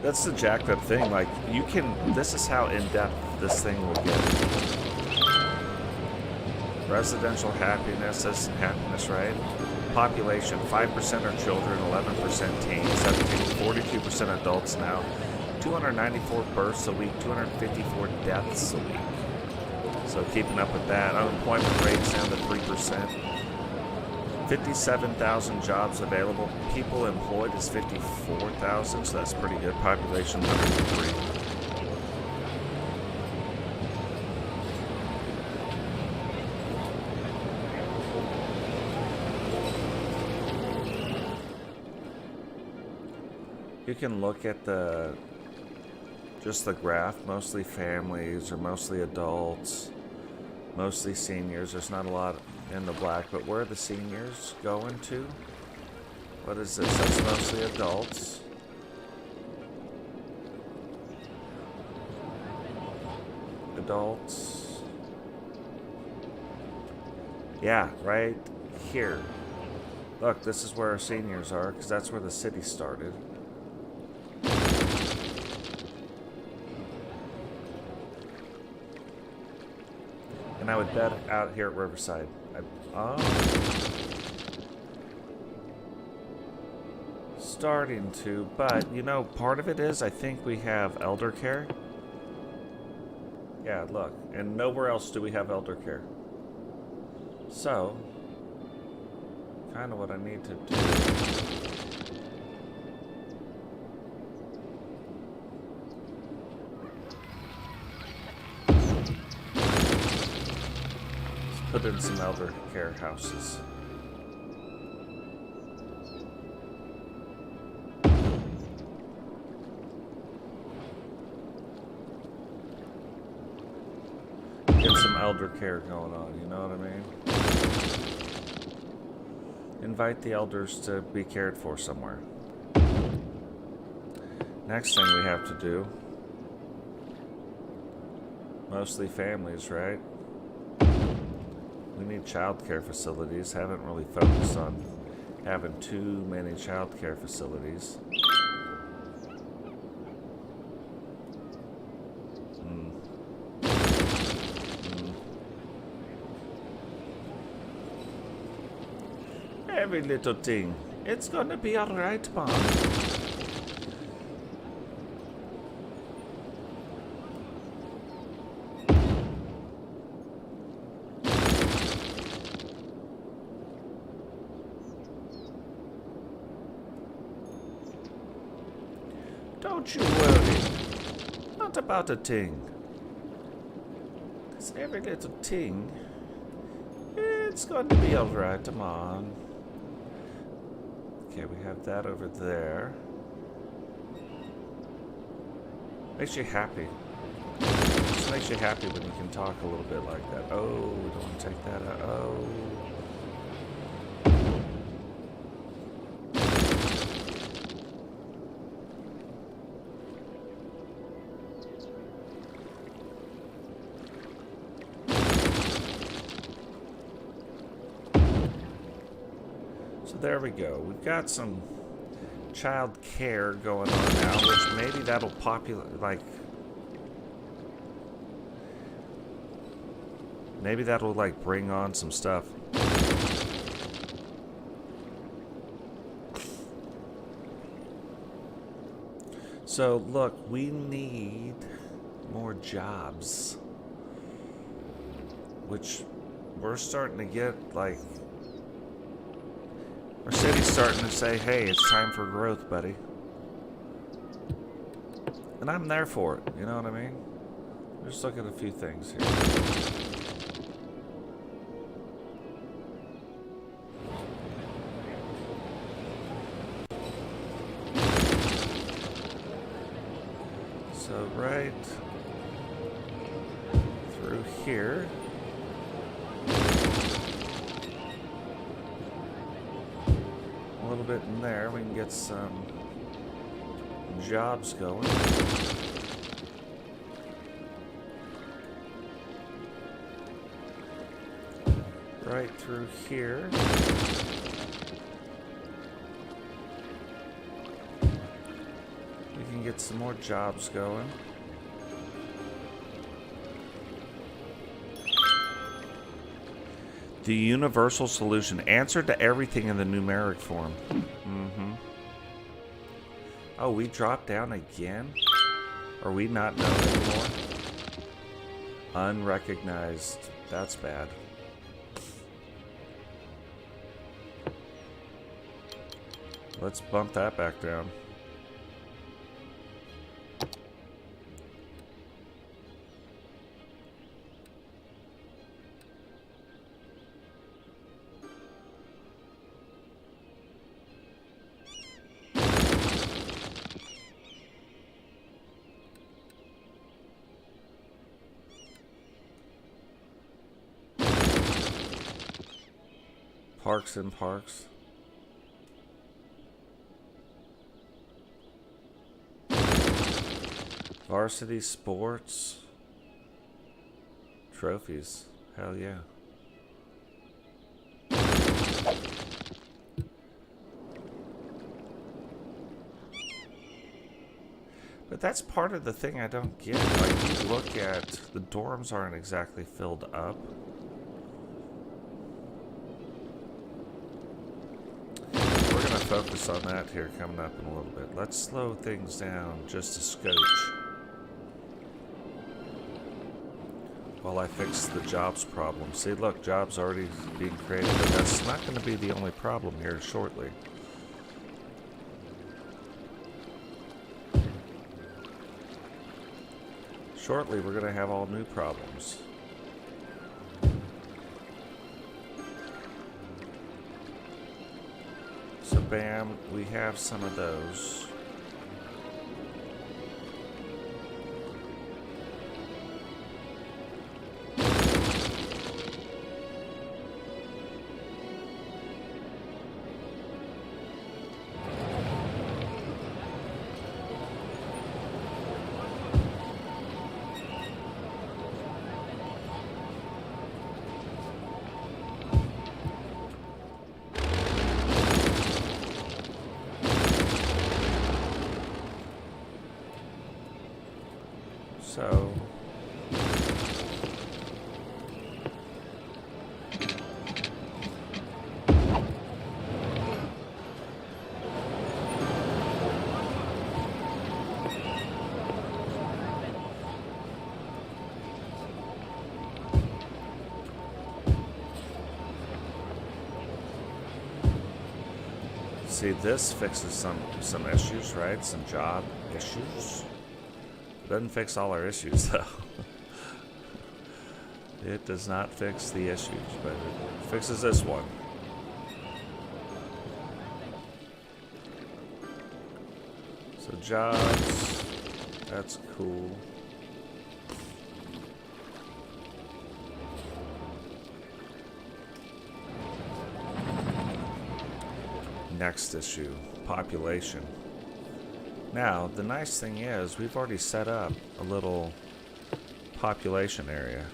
That's the jacked up thing, like, you can, this is how in-depth this thing will get. Residential happiness, that's happiness, right? Population, 5% are children, 11% teens, 42% adults now. 294 births a week, 254 deaths a week. So keeping up with that. Unemployment rate's down to 3%. 57,000 jobs available. People employed is 54,000, so that's pretty good. Population 103. You can look at just the graph, mostly families or mostly adults, mostly seniors. There's not a lot in the black, but where are the seniors going to? What is this? That's mostly adults. Adults. Yeah, right here. Look, this is where our seniors are, because that's where the city started. And I would bet out here at Riverside. Starting to, but you know, part of it is I think we have elder care. Yeah, look, and nowhere else do we have elder care. So, kind of what I need to do. Put in some elder care houses. Get some elder care going on, you know what I mean? Invite the elders to be cared for somewhere. Next thing we have to do, mostly families, right? We need child care facilities. Haven't really focused on having too many child care facilities. Every little thing. It's gonna be alright, Mom. Don't you worry. Not about a thing. It's every little thing. It's going to be alright, come on. Okay, we have that over there. Makes you happy. Just makes you happy when you can talk a little bit like that. Oh, we don't want to take that out. Oh. There we go. We've got some child care going on now, which maybe that'll populate, like, maybe that'll, like, bring on some stuff. So, look, we need more jobs, which we're starting to get, like, Our city's starting to say, hey, it's time for growth, buddy. And I'm there for it, you know what I mean? Just look at a few things here. So right through here. A little bit in there, we can get some jobs going. Right through here. We can get some more jobs going. The universal solution. Answer to everything in the numeric form. Mm-hmm. Oh, we dropped down again? Are we not known anymore? Unrecognized. That's bad. Let's bump that back down. Parks and parks. Varsity sports. Trophies. Hell yeah. But that's part of the thing I don't get. Like, you look at, the dorms aren't exactly filled up. We're gonna focus on that here coming up in a little bit. Let's slow things down just a scotch while I fix the jobs problem. See, look, jobs already being created, but that's not going to be the only problem here shortly. Shortly, we're going to have all new problems. So, bam, we have some of those. So, see, this fixes some issues, right? Some job issues. Doesn't fix all our issues, though. It does not fix the issues, but it fixes this one. So jobs, that's cool. Next issue, population. Now, the nice thing is, we've already set up a little population area.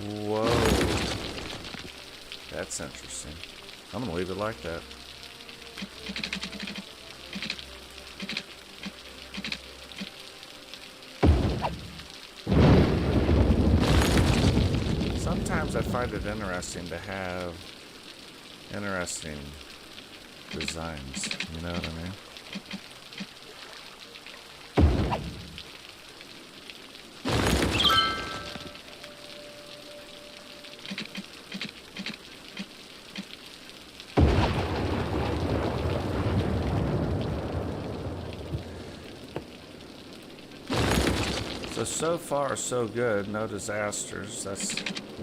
Whoa. That's interesting. I'm gonna leave it like that. Sometimes I find it interesting to have interesting designs. You know what I mean? So far, so good. No disasters. That's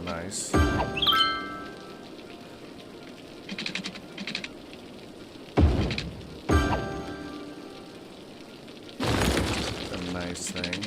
nice. A nice thing.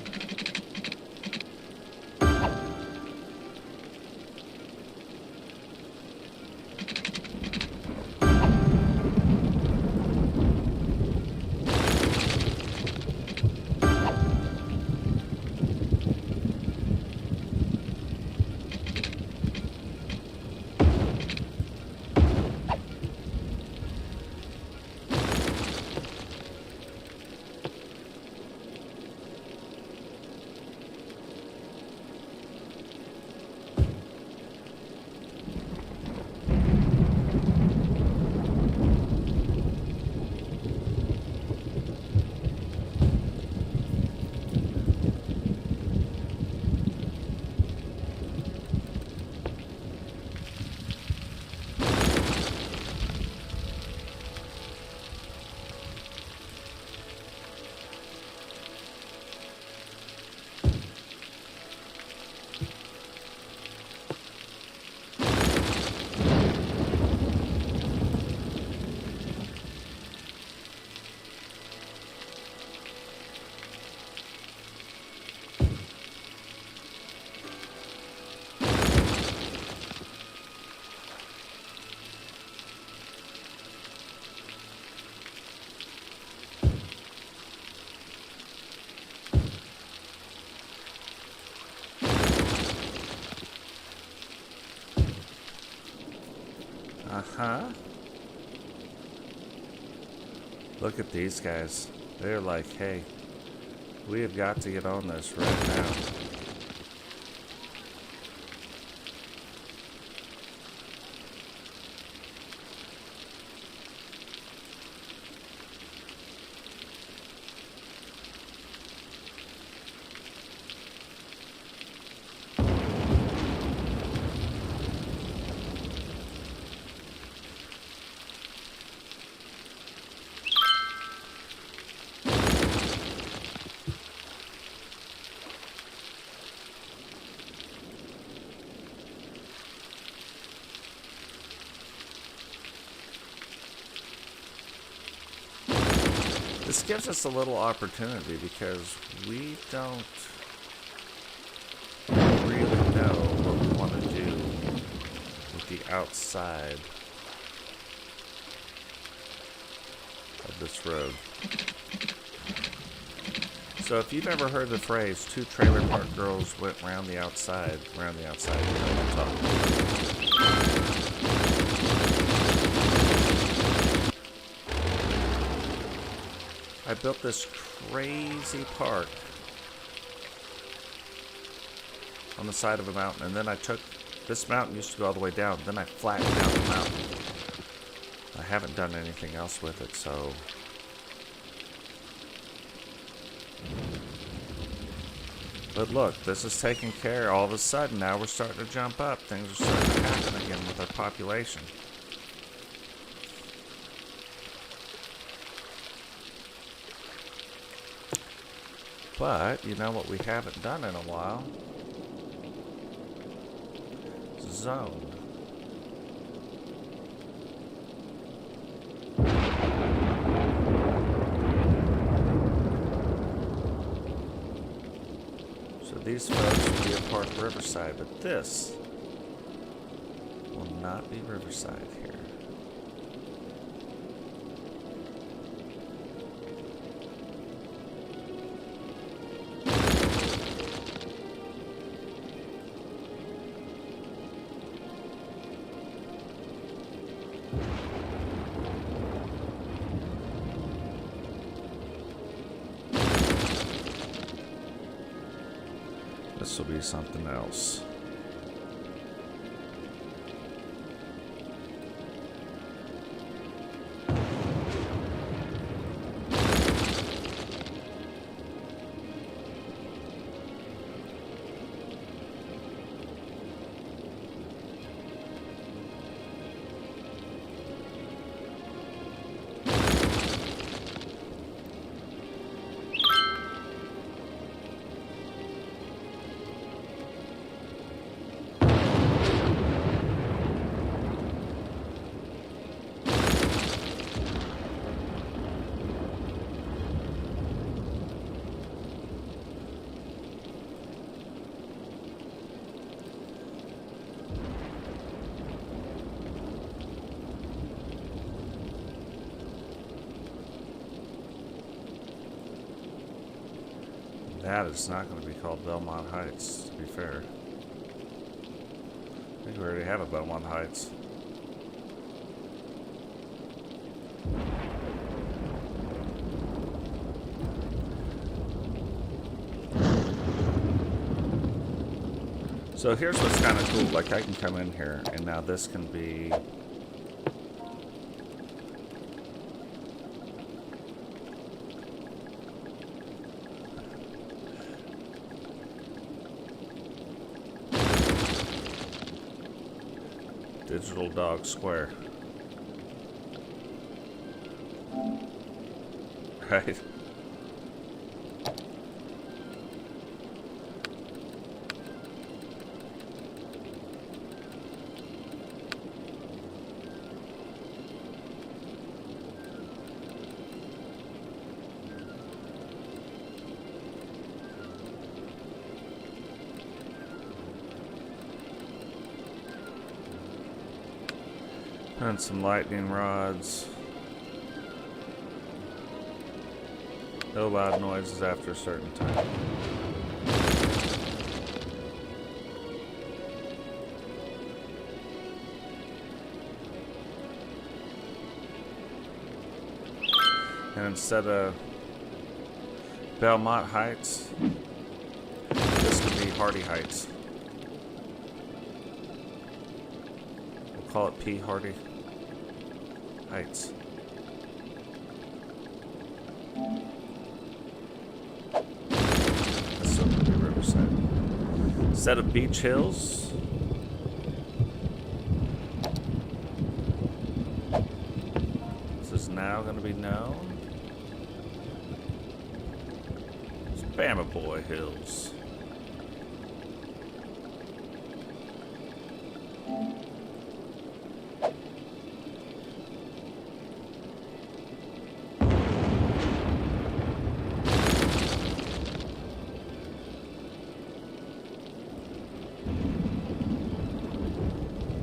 Uh-huh. Look at these guys. They're like, hey, we have got to get on this right now. This gives us a little opportunity because we don't really know what we want to do with the outside of this road. So if you've ever heard the phrase, two trailer park girls went round the outside, you know what I'm talking about. I built this crazy park on the side of a mountain, and then I took, this mountain used to go all the way down, then I flattened out the mountain. I haven't done anything else with it, so. But look, this is taken care of. All of a sudden, now we're starting to jump up. Things are starting to happen again with our population. But, you know what we haven't done in a while? Zone. So these folks will be a part of Riverside, but this will not be Riverside here. This will be something else. That is not going to be called Belmont Heights, to be fair. I think we already have a Belmont Heights. So here's what's kind of cool. Like, I can come in here, and now this can be... Digital Dog Square. Right? And some lightning rods. No loud noises after a certain time. And instead of Belmont Heights, this could be Hardy Heights. We'll call it P. Hardy Heights. That's still gonna be Riverside. Instead of Beach Hills, this is now gonna be known as Bama Boy Hills.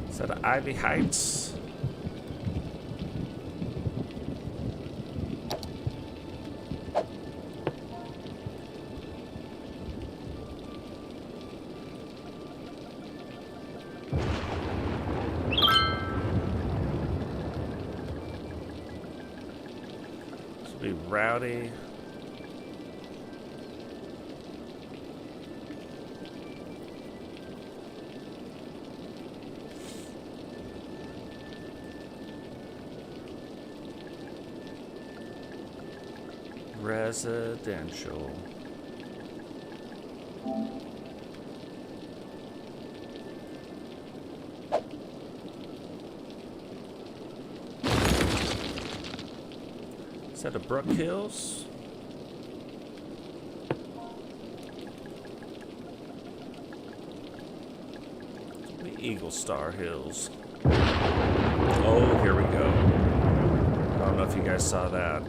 Is that Ivy Heights? This will be Rowdy. Residential. Is that a Brook Hills? The Eagle Star Hills. Oh, here we go. I don't know if you guys saw that.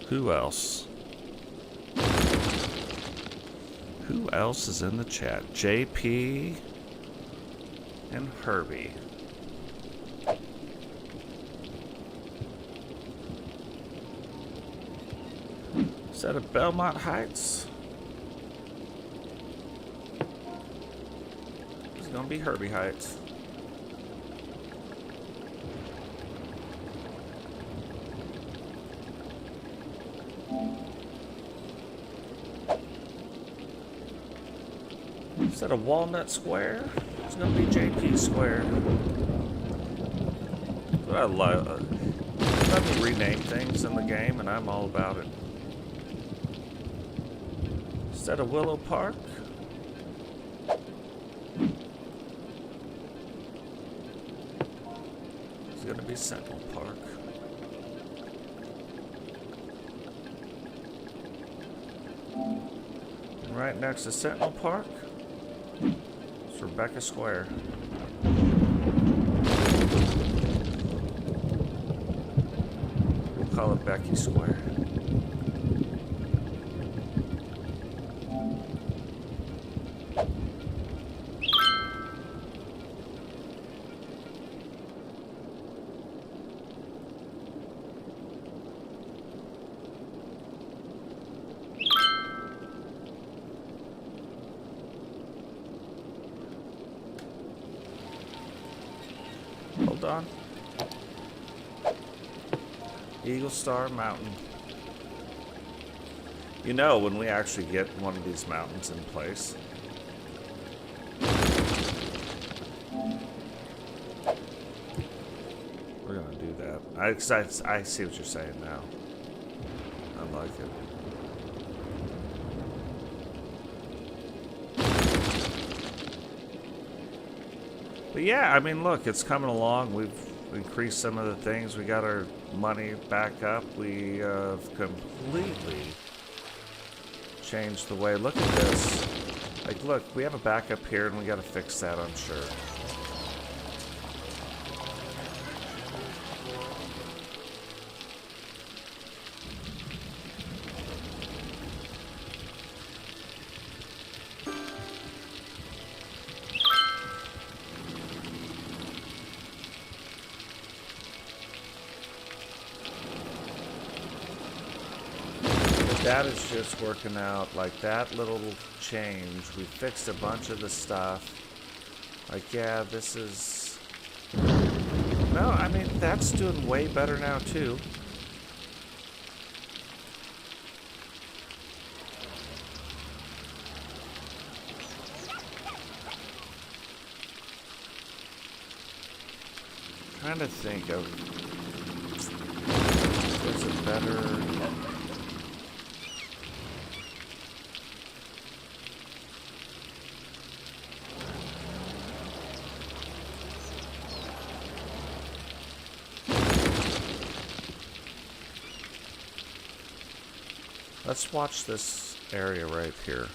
Who else? Who else is in the chat? JP and Herbie. Is that a Belmont Heights? It's gonna be Herbie Heights. Instead of Walnut Square, it's going to be JP Square. But I love. Let me rename things in the game, and I'm all about it. Instead of Willow Park, it's going to be Central Park. And right next to Sentinel Park, it's Rebecca Square. We'll call it Becky Square. Hold on. Eagle Star Mountain. You know, when we actually get one of these mountains in place, we're gonna do that. I see what you're saying now. I like it. But yeah, I mean, look, it's coming along. We've increased some of the things. We got our money back up. We have completely changed the way. Look at this. Like, look, we have a backup here, and we got to fix that, I'm sure. That is just working out. Like, that little change, we fixed a bunch of the stuff. Like, yeah, this is... No, I mean, that's doing way better now, too. Trying to think of... What's a better... Let's watch this area right here.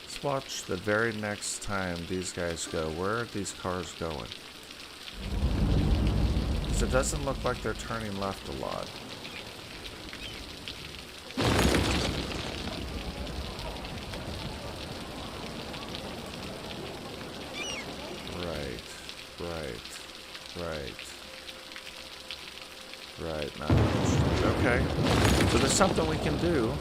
Let's watch the very next time these guys go. Where are these cars going? Because it doesn't look like they're turning left a lot. Right, not much. Okay. So there's something we can do.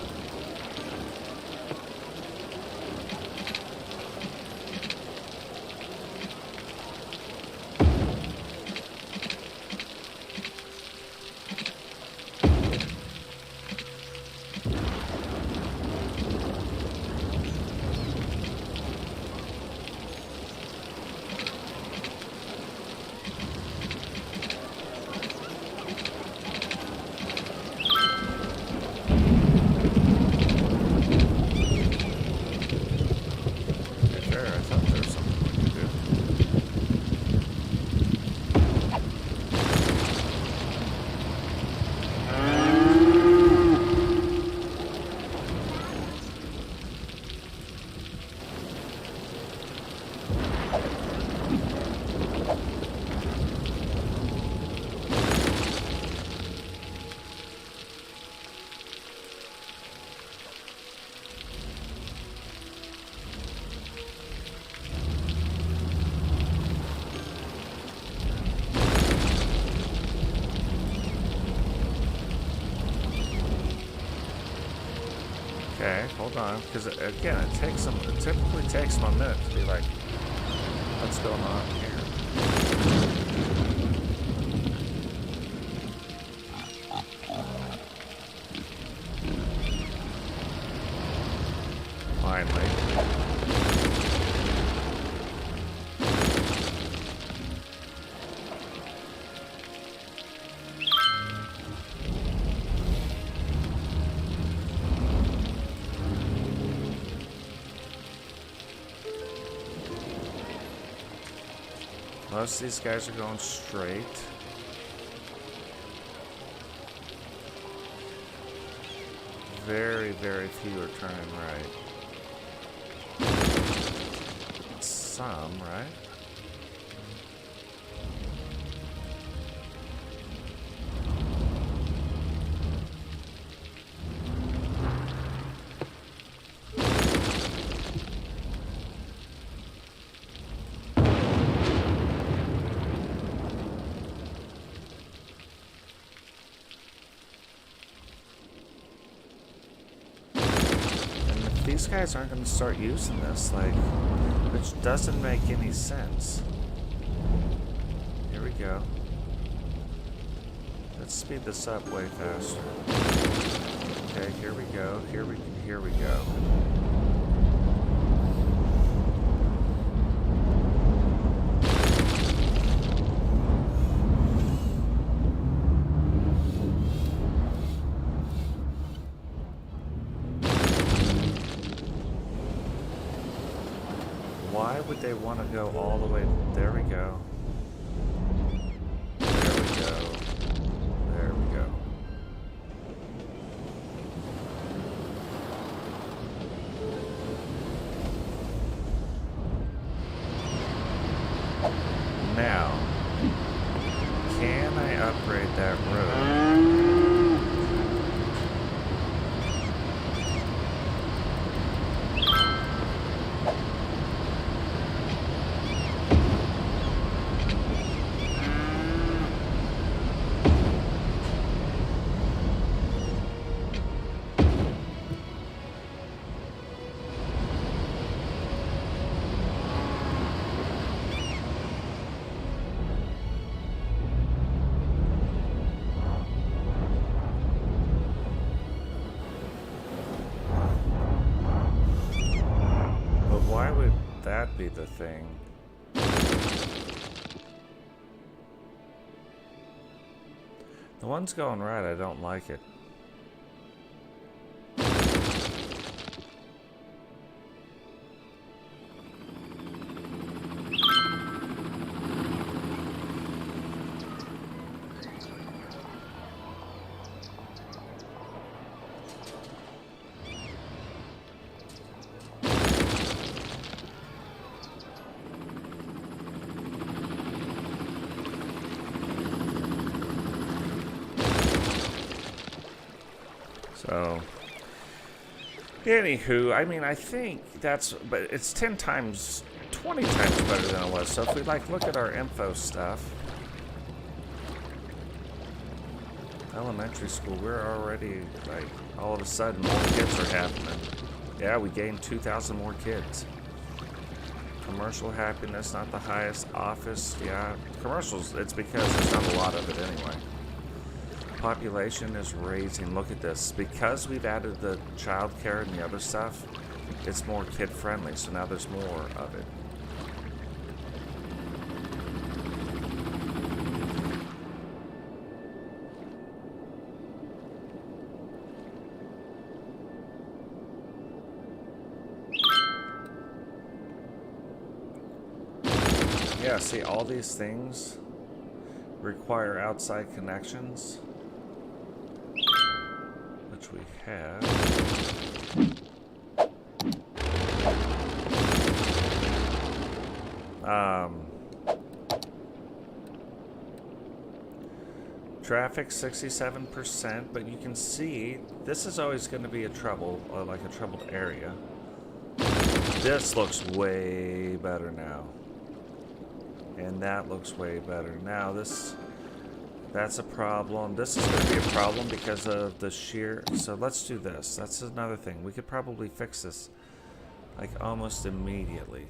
Okay, hold on, because again, it typically takes them a minute to be like, what's going on here? Most of these guys are going straight. Very, very few are turning right. Some, right? These guys aren't going to start using this, like, which doesn't make any sense. Here we go. Let's speed this up way faster. Okay, here we go. Here we go. Why would they want to go all the way? There we go. There we go. There we go. Now, can I upgrade that road? Why would that be the thing? The one's going right, I don't like it. So, anywho, I mean, I think that's, but it's 10 times, 20 times better than it was. So if we, like, look at our info stuff, elementary school, we're already, like, all of a sudden, more kids are happening. Yeah, we gained 2,000 more kids. Commercial happiness, not the highest. Office, yeah. Commercials, it's because there's not a lot of it anyway. Population is raising. Look at this. Because we've added the child care and the other stuff, it's more kid friendly, so now there's more of it. Yeah, see, all these things require outside connections, which we have. Traffic 67%, but you can see this is always going to be a trouble, like a troubled area. This looks way better now. And that looks way better. Now that's a problem. This is going to be a problem because of the sheer, so let's do this. That's another thing. We could probably fix this like almost immediately.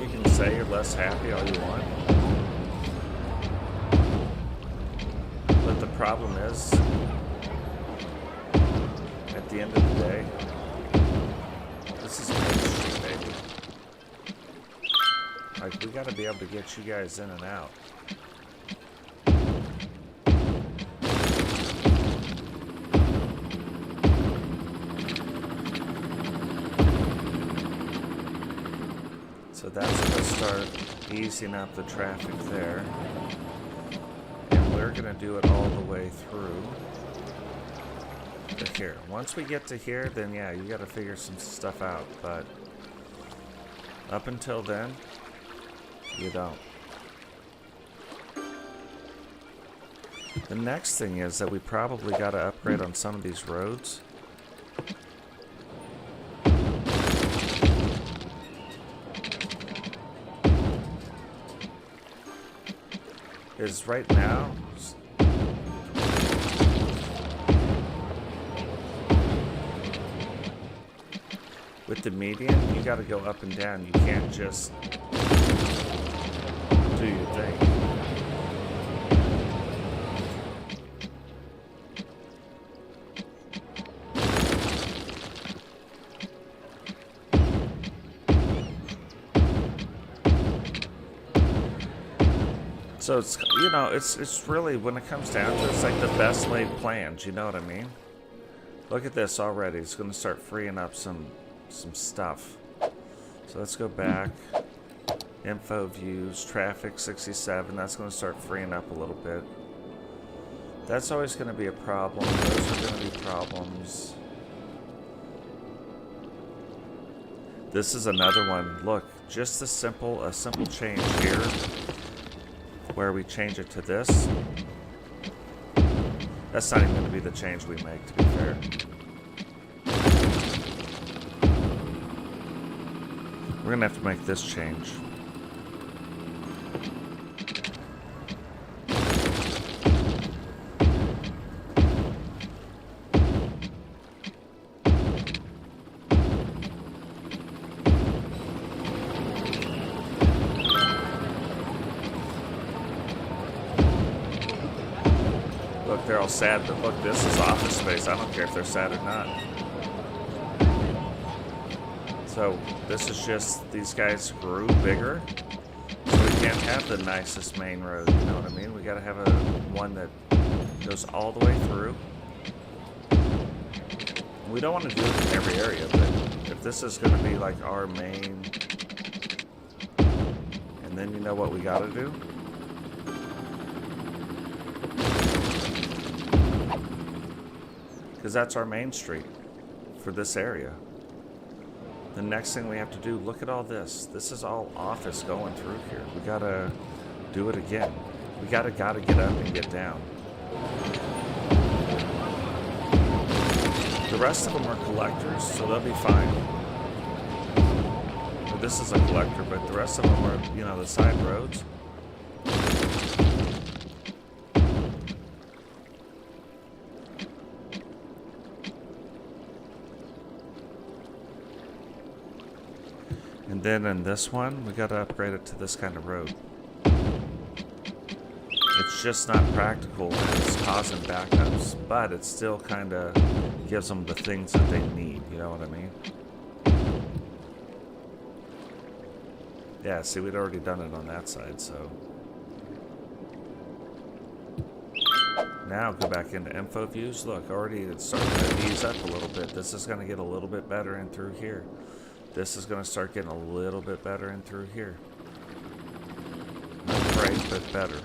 You can say you're less happy all you want. But the problem is, at the end of the day, this is Main Street, baby. Like, we gotta be able to get you guys in and out. So that's going to start easing up the traffic there. And we're going to do it all the way through to here. Once we get to here, then yeah, you got to figure some stuff out. But up until then, you don't. The next thing is that we probably got to upgrade on some of these roads. Is right now with the median, you got to go up and down. You can't just do your thing. So it's, you know, it's really, when it comes down to it, it's like the best laid plans, you know what I mean? Look at this already. It's going to start freeing up some stuff. So let's go back. Info views, traffic 67. That's going to start freeing up a little bit. That's always going to be a problem. Those are going to be problems. This is another one. Look, just a simple change here, where we change it to this. That's not even going to be the change we make, to be fair. We're going to have to make this change. Look, they're all sad, but look, this is office space. I don't care if they're sad or not. So this is just, these guys grew bigger, so we can't have the nicest main road, you know what I mean? We gotta have one that goes all the way through. We don't want to do it in every area, but if this is gonna be like our main, and then you know what we gotta do? Because that's our main street for this area. The next thing we have to do, look at all this. This is all office going through here. We gotta do it again. We gotta get up and get down. The rest of them are collectors, so they'll be fine. But this is a collector, but the rest of them are, you know, the side roads. And then in this one, we got to upgrade it to this kind of road. It's just not practical and it's causing backups, but it still kind of gives them the things that they need, you know what I mean? Yeah, see, we'd already done it on that side, so. Now go back into info views. Look, already it's starting to ease up a little bit. This is going to get a little bit better in through here. This is going to start getting a little bit better in through here. Not great, but better.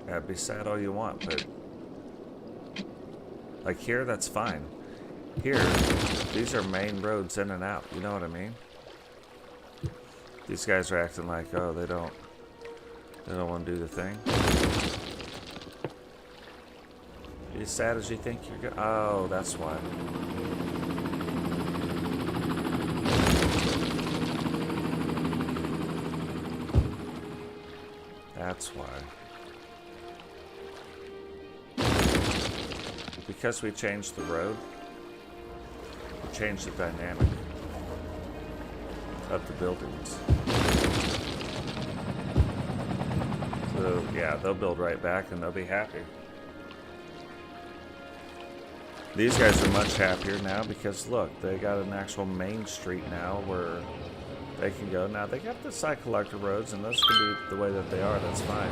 Yeah, be sad all you want, but like here, that's fine. Here, these are main roads in and out. You know what I mean? These guys are acting like, oh, they don't want to do the thing. You as sad as you think you're good? Oh, that's why. That's why. Because we changed the road, we changed the dynamic of the buildings. So, yeah, they'll build right back and they'll be happy. These guys are much happier now because look, they got an actual main street now where they can go. Now they got the side collector roads, and those can be the way that they are. That's fine.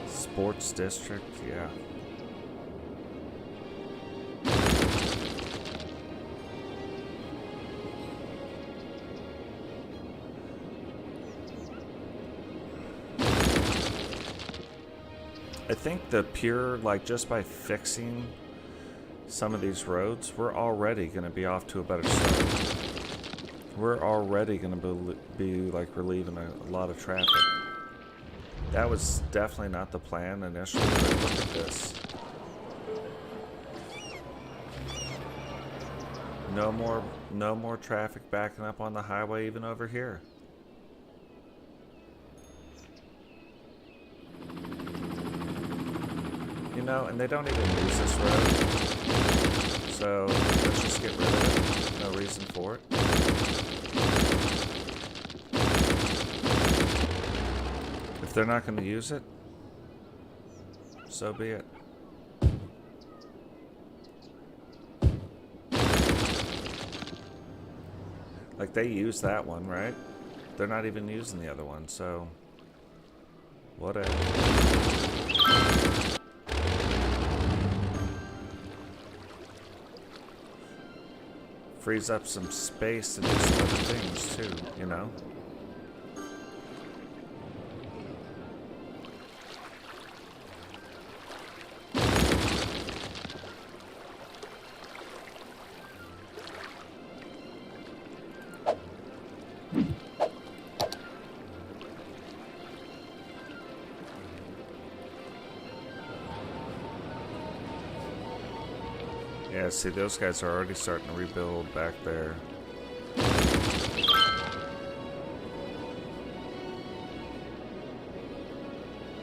But sports district, yeah. I think the pure, like, just by fixing some of these roads, we're already going to be off to a better start. We're already going to be like, relieving a lot of traffic. That was definitely not the plan initially, but look at this. No more traffic backing up on the highway, even over here. You know, and they don't even use this road. So let's just get rid of it. No reason for it. If they're not going to use it, so be it. Like, they use that one, right? They're not even using the other one, so whatever. Frees up some space to do some other things too, you know? Yeah, see, those guys are already starting to rebuild back there.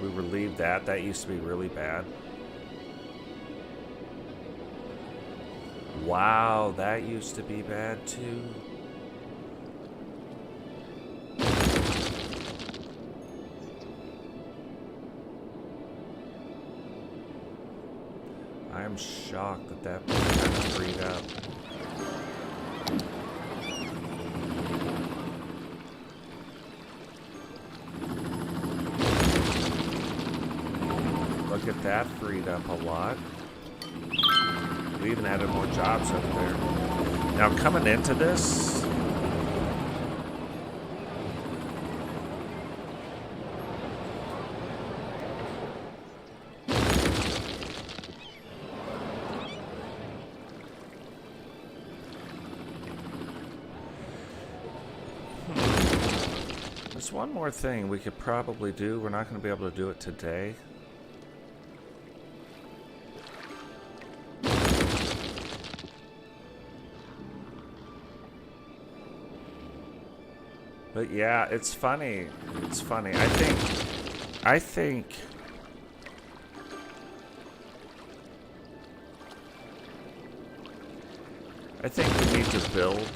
We relieved that. That used to be really bad. Wow, that used to be bad too. I'm shocked that that was kind of freed up. Look at that, freed up a lot. We even added more jobs up there. Now coming into this, there's one more thing we could probably do. We're not going to be able to do it today. But yeah, it's funny. It's funny. I think we need to build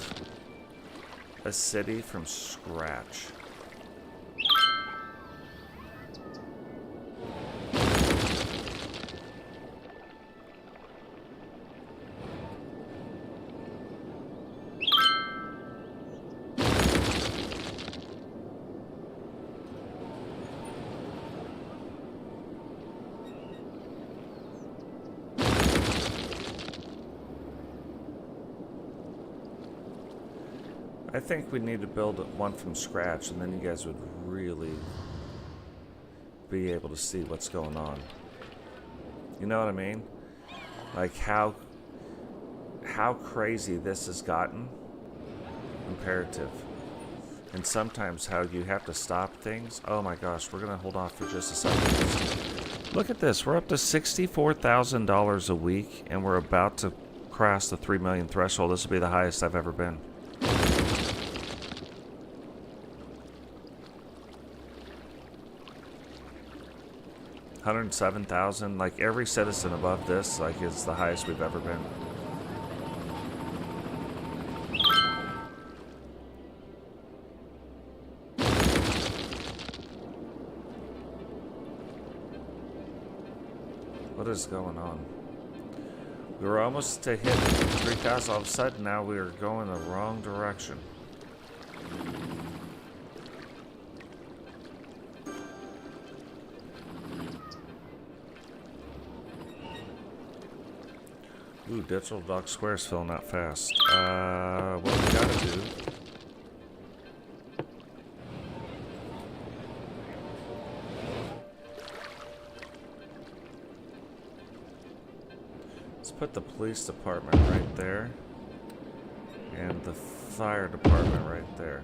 a city from scratch. I think we need to build one from scratch, and then you guys would really be able to see what's going on. You know what I mean? Like how crazy this has gotten. Imperative. And sometimes how you have to stop things. Oh my gosh, we're going to hold off for just a second. Look at this. We're up to $64,000 a week, and we're about to cross the 3 million threshold. This will be the highest I've ever been. $107,000, like every citizen above this, like, is the highest we've ever been. What is going on? We were almost to hit 3,000. All of a sudden, now we are going the wrong direction. Ooh, Digital Dock Square's filling out fast. What we gotta do... Let's put the police department right there. And the fire department right there.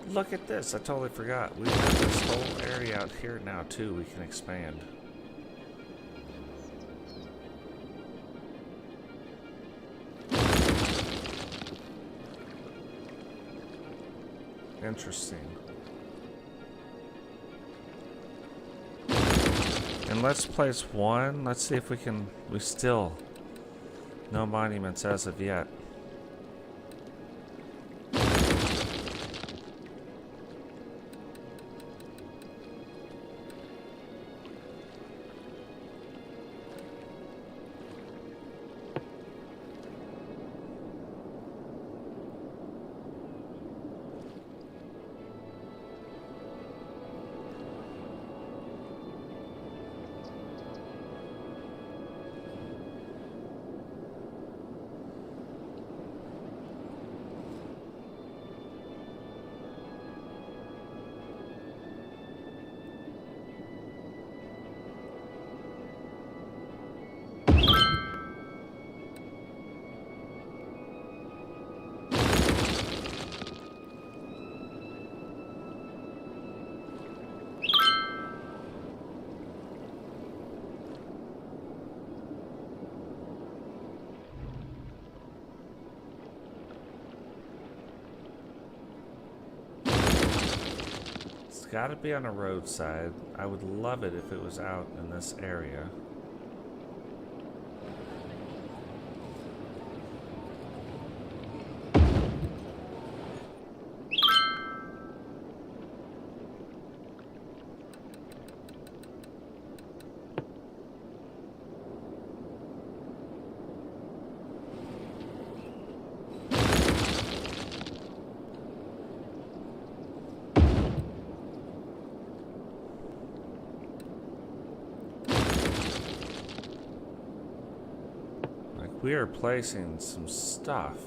Look at this, I totally forgot. We have this whole area out here now too we can expand. Interesting. And let's place one. Let's see if we can... We still... No monuments as of yet. Got to be on a roadside. I would love it if it was out in this area. We are placing some stuff.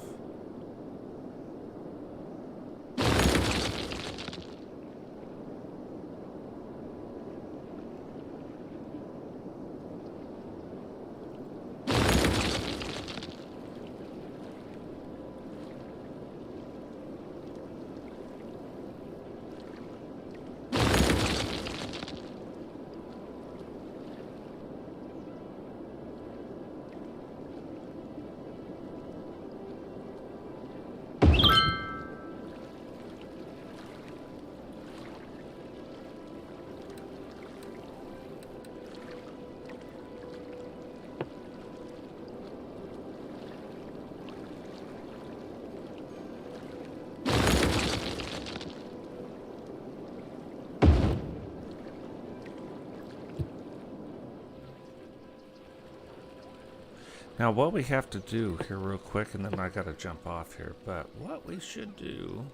Now what we have to do here real quick, and then I gotta jump off here, but what we should do...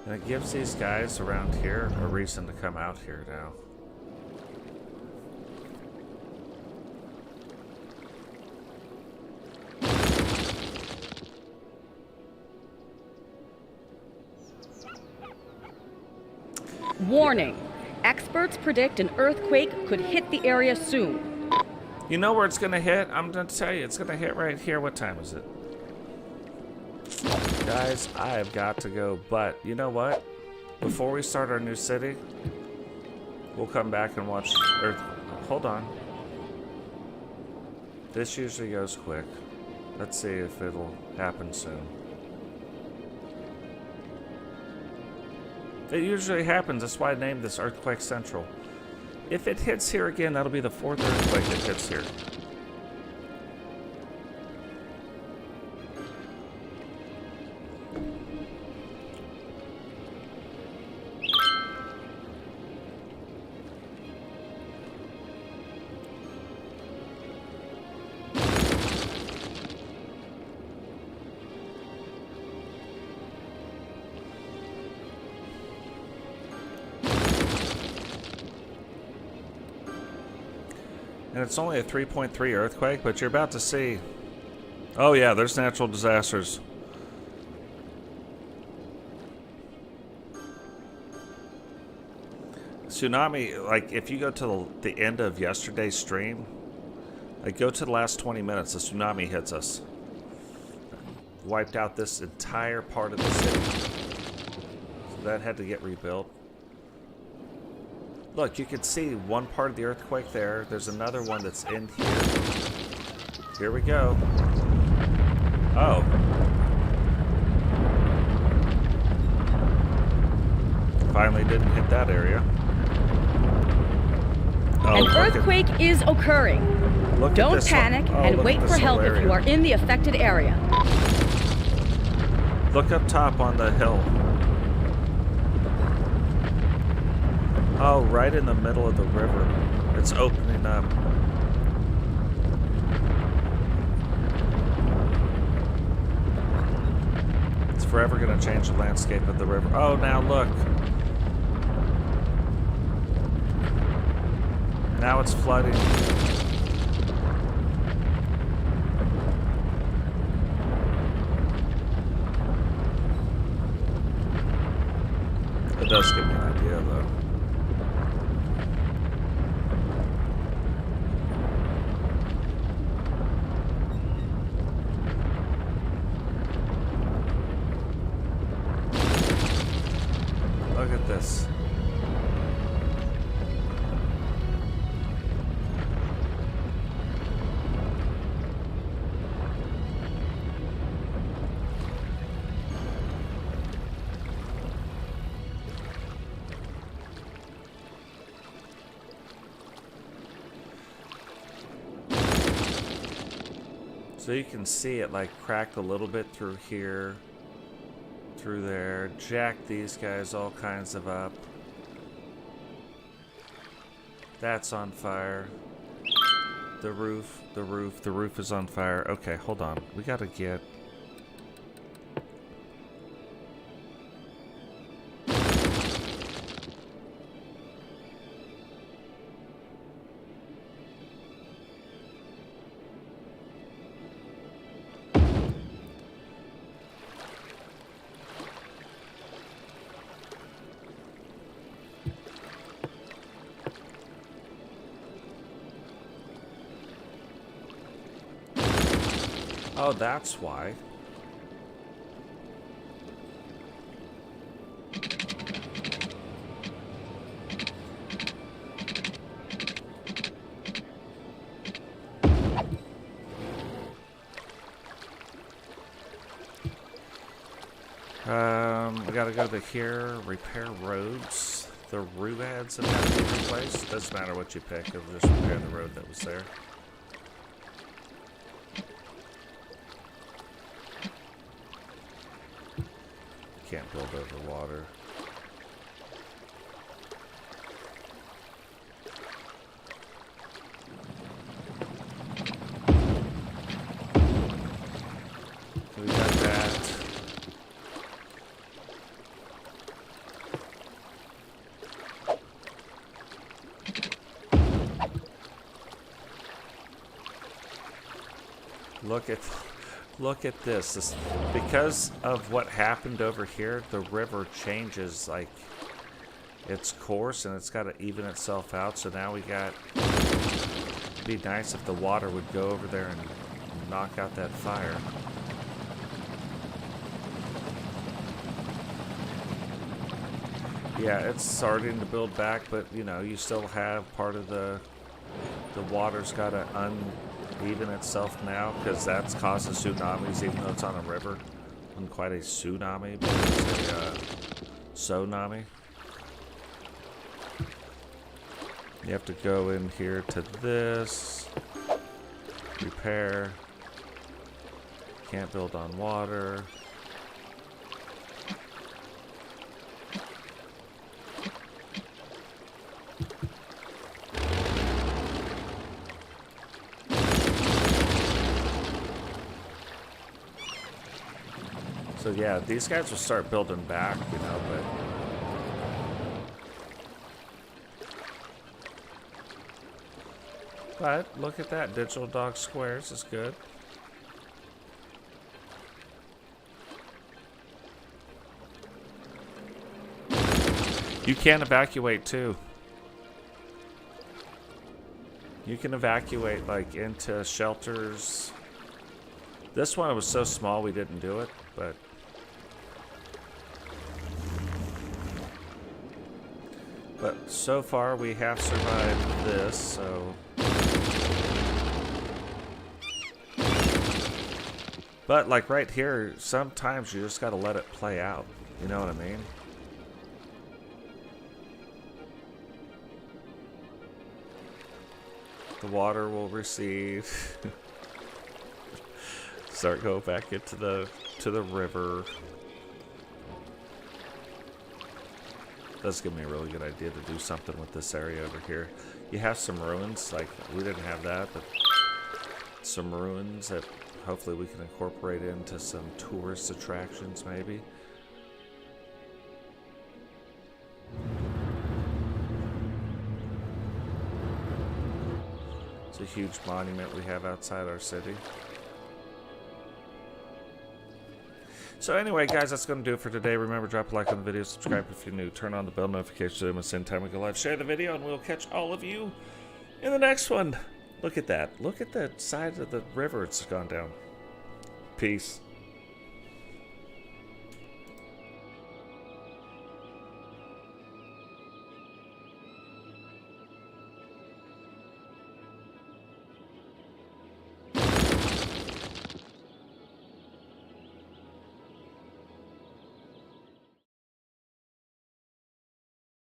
And it gives these guys around here a reason to come out here now.
Warning. Experts predict an earthquake could hit the area soon.
You know where it's gonna hit? I'm gonna tell you, it's gonna hit right here. What time is it? Guys, I have got to go, but you know what? Before we start our new city, we'll come back and watch Earth. Hold on. This usually goes quick. Let's see if it'll happen soon. It usually happens. That's why I named this Earthquake Central. If it hits here again, that'll be the 4th earthquake that hits here. And it's only a 3.3 earthquake, but you're about to see... Oh yeah, there's natural disasters. Tsunami, like if you go to the end of yesterday's stream, like go to the last 20 minutes, the tsunami hits us. Wiped out this entire part of the city. So that had to get rebuilt. Look, you can see one part of the earthquake there. There's another one that's in here. Here we go. Oh. Finally didn't hit that area. Oh,
An earthquake is occurring. Don't panic and wait for help if you are in the affected area.
Look up top on the hill. Oh, right in the middle of the river. It's opening up. It's forever going to change the landscape of the river. Oh, now look. Now it's flooding. It does give me an idea, though. Look at this. So you can see it like cracked a little bit through here, through there, jack these guys all kinds of up. That's on fire. The roof is on fire. Okay, hold on. We gotta get... Oh, that's why. We gotta go to here, repair roads. The roads that have to be replaced. Doesn't matter what you pick, it'll just repair the road that was there. Can't build over water. So we got that. Look at this. Because of what happened over here, the river changes like its course and it's got to even itself out. So now we got, it'd be nice if the water would go over there and knock out that fire. Yeah, it's starting to build back, but you know, you still have part of the water's got to uneven itself now because that's causing tsunamis, even though it's on a river. Not quite a tsunami, but it's a So, Nami? You have to go in here to this. Repair. Can't build on water. So yeah, these guys will start building back, you know, but look at that, digital dog squares is good. You can evacuate too. You can evacuate like into shelters. This one was so small we didn't do it, but so far we have survived this, so. But like right here, sometimes you just gotta let it play out. You know what I mean? The water will recede. Start going back into the river. Does give me a really good idea to do something with this area over here. You have some ruins, like we didn't have that, but some ruins that hopefully we can incorporate into some tourist attractions maybe. It's a huge monument we have outside our city. So anyway, guys, that's going to do it for today. Remember, drop a like on the video, subscribe if you're new, turn on the bell notifications so you don't miss any time we go live. Share the video, and we'll catch all of you in the next one. Look at that. Look at the side of the river it's gone down. Peace.